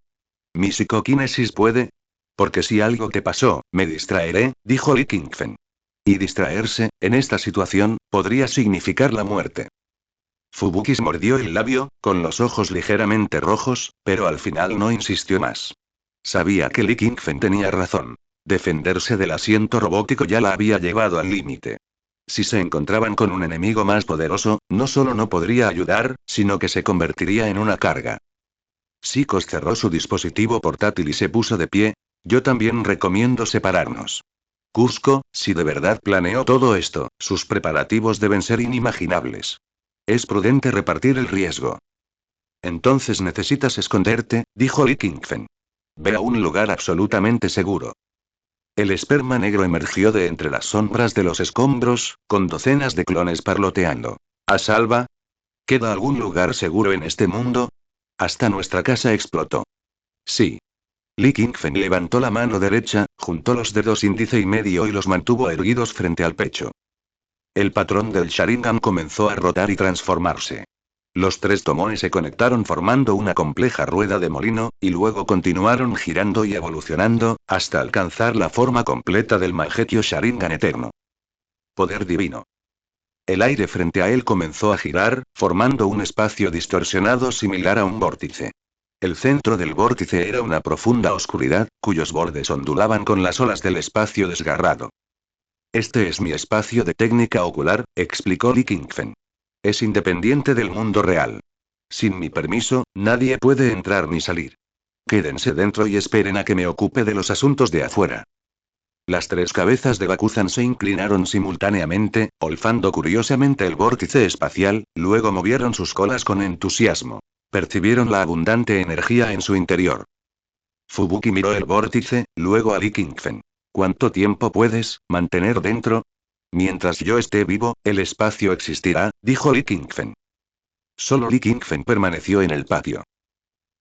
[SPEAKER 1] ¿Mi psicoquinesis puede? Porque si algo te pasó, me distraeré, dijo Li Qingfen. Y distraerse, en esta situación, podría significar la muerte. Fubuki se mordió el labio, con los ojos ligeramente rojos, pero al final no insistió más. Sabía que Li Qingfen tenía razón. Defenderse del asiento robótico ya la había llevado al límite. Si se encontraban con un enemigo más poderoso, no solo no podría ayudar, sino que se convertiría en una carga. Sikos cerró su dispositivo portátil y se puso de pie. Yo también recomiendo separarnos. Cusco, si de verdad planeó todo esto, sus preparativos deben ser inimaginables. Es prudente repartir el riesgo. Entonces necesitas esconderte, dijo Li Qingfen. Ve a un lugar absolutamente seguro. El esperma negro emergió de entre las sombras de los escombros, con docenas de clones parloteando. ¿A salva? ¿Queda algún lugar seguro en este mundo? Hasta nuestra casa explotó. Sí. Li Qingfen levantó la mano derecha, juntó los dedos índice y medio y los mantuvo erguidos frente al pecho. El patrón del Sharingan comenzó a rotar y transformarse. Los tres tomoes se conectaron formando una compleja rueda de molino, y luego continuaron girando y evolucionando, hasta alcanzar la forma completa del Mangekyō Sharingan eterno. Poder divino. El aire frente a él comenzó a girar, formando un espacio distorsionado similar a un vórtice. El centro del vórtice era una profunda oscuridad, cuyos bordes ondulaban con las olas del espacio desgarrado. Este es mi espacio de técnica ocular, explicó Li Qingfen. Es independiente del mundo real. Sin mi permiso, nadie puede entrar ni salir. Quédense dentro y esperen a que me ocupe de los asuntos de afuera. Las tres cabezas de Bakuzan se inclinaron simultáneamente, olfando curiosamente el vórtice espacial, luego movieron sus colas con entusiasmo. Percibieron la abundante energía en su interior. Fubuki miró el vórtice, luego a Li Qingfen. ¿Cuánto tiempo puedes mantener dentro? Mientras yo esté vivo, el espacio existirá, dijo Li Qingfen. Solo Li Qingfen permaneció en el patio.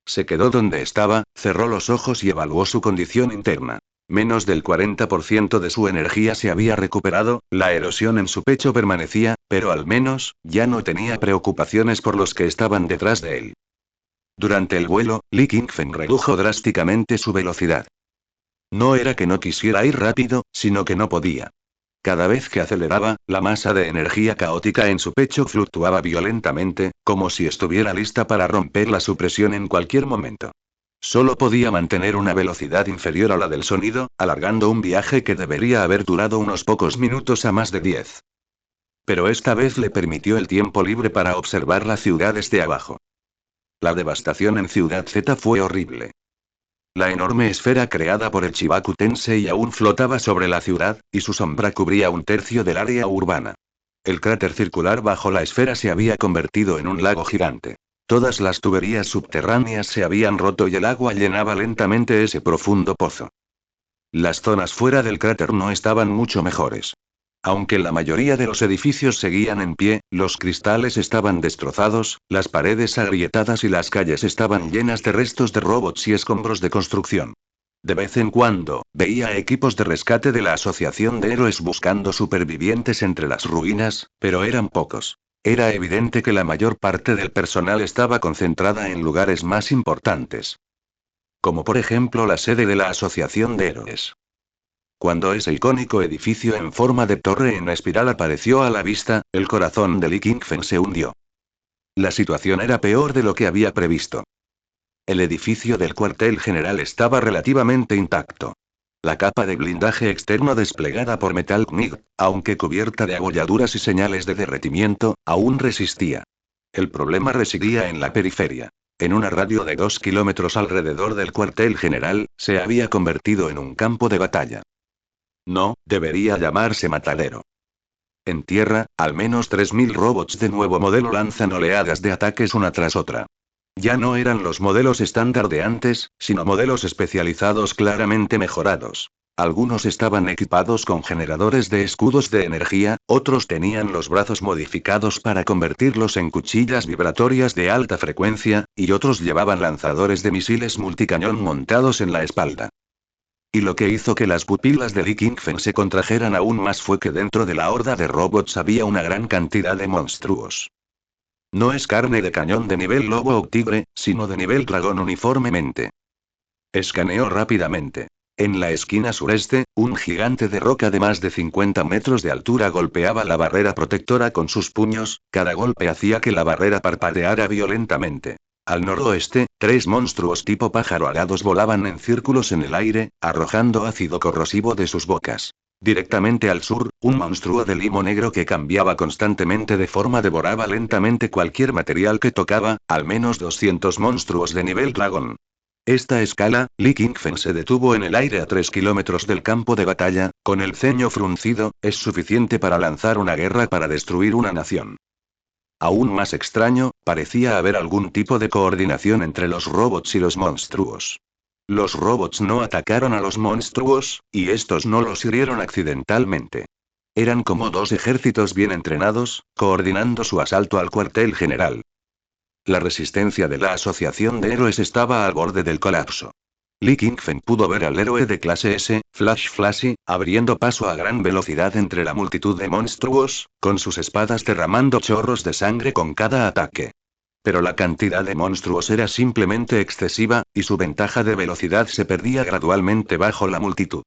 [SPEAKER 1] Se quedó donde estaba, cerró los ojos y evaluó su condición interna. Menos del 40% de su energía se había recuperado, la erosión en su pecho permanecía, pero al menos, ya no tenía preocupaciones por los que estaban detrás de él. Durante el vuelo, Li Qingfen redujo drásticamente su velocidad. No era que no quisiera ir rápido, sino que no podía. Cada vez que aceleraba, la masa de energía caótica en su pecho fluctuaba violentamente, como si estuviera lista para romper la supresión en cualquier momento. Solo podía mantener una velocidad inferior a la del sonido, alargando un viaje que debería haber durado unos pocos minutos a más de 10. Pero esta vez le permitió el tiempo libre para observar la ciudad desde abajo. La devastación en Ciudad Z fue horrible. La enorme esfera creada por el Chibaku Tensei aún flotaba sobre la ciudad, y su sombra cubría un tercio del área urbana. El cráter circular bajo la esfera se había convertido en un lago gigante. Todas las tuberías subterráneas se habían roto y el agua llenaba lentamente ese profundo pozo. Las zonas fuera del cráter no estaban mucho mejores. Aunque la mayoría de los edificios seguían en pie, los cristales estaban destrozados, las paredes agrietadas y las calles estaban llenas de restos de robots y escombros de construcción. De vez en cuando, veía equipos de rescate de la Asociación de Héroes buscando supervivientes entre las ruinas, pero eran pocos. Era evidente que la mayor parte del personal estaba concentrada en lugares más importantes. Como por ejemplo la sede de la Asociación de Héroes. Cuando ese icónico edificio en forma de torre en espiral apareció a la vista, el corazón de Li Qingfen se hundió. La situación era peor de lo que había previsto. El edificio del cuartel general estaba relativamente intacto. La capa de blindaje externo desplegada por Metal Knight, aunque cubierta de abolladuras y señales de derretimiento, aún resistía. El problema residía en la periferia. En un radio de 2 kilómetros alrededor del cuartel general, se había convertido en un campo de batalla. No, debería llamarse matadero. En tierra, al menos 3000 robots de nuevo modelo lanzan oleadas de ataques una tras otra. Ya no eran los modelos estándar de antes, sino modelos especializados claramente mejorados. Algunos estaban equipados con generadores de escudos de energía, otros tenían los brazos modificados para convertirlos en cuchillas vibratorias de alta frecuencia, y otros llevaban lanzadores de misiles multicañón montados en la espalda. Y lo que hizo que las pupilas de Li Qingfen se contrajeran aún más fue que dentro de la horda de robots había una gran cantidad de monstruos. No es carne de cañón de nivel lobo o tigre, sino de nivel dragón uniformemente. Escaneó rápidamente. En la esquina sureste, un gigante de roca de más de 50 metros de altura golpeaba la barrera protectora con sus puños, cada golpe hacía que la barrera parpadeara violentamente. Al noroeste, 3 monstruos tipo pájaro alados volaban en círculos en el aire, arrojando ácido corrosivo de sus bocas. Directamente al sur, un monstruo de limo negro que cambiaba constantemente de forma devoraba lentamente cualquier material que tocaba, al menos 200 monstruos de nivel dragón. Esta escala, Li Qingfen se detuvo en el aire a 3 kilómetros del campo de batalla, con el ceño fruncido, es suficiente para lanzar una guerra para destruir una nación. Aún más extraño, parecía haber algún tipo de coordinación entre los robots y los monstruos. Los robots no atacaron a los monstruos, y estos no los hirieron accidentalmente. Eran como 2 ejércitos bien entrenados, coordinando su asalto al cuartel general. La resistencia de la Asociación de Héroes estaba al borde del colapso. Li Qingfen pudo ver al héroe de clase S, Flash Flashy, abriendo paso a gran velocidad entre la multitud de monstruos, con sus espadas derramando chorros de sangre con cada ataque. Pero la cantidad de monstruos era simplemente excesiva, y su ventaja de velocidad se perdía gradualmente bajo la multitud.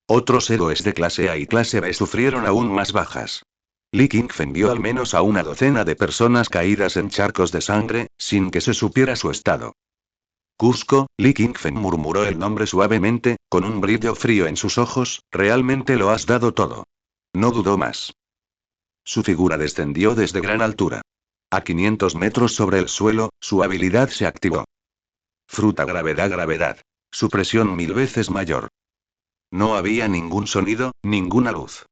[SPEAKER 1] Otros héroes de clase A y clase B sufrieron aún más bajas. Li Qingfen vio al menos a una docena de personas caídas en charcos de sangre, sin que se supiera su estado. Cusco, Li Qingfen murmuró el nombre suavemente, con un brillo frío en sus ojos, realmente lo has dado todo. No dudó más. Su figura descendió desde gran altura. A 500 metros sobre el suelo, su habilidad se activó. Fruta gravedad gravedad. Su presión 1000 veces mayor. No había ningún sonido, ninguna luz.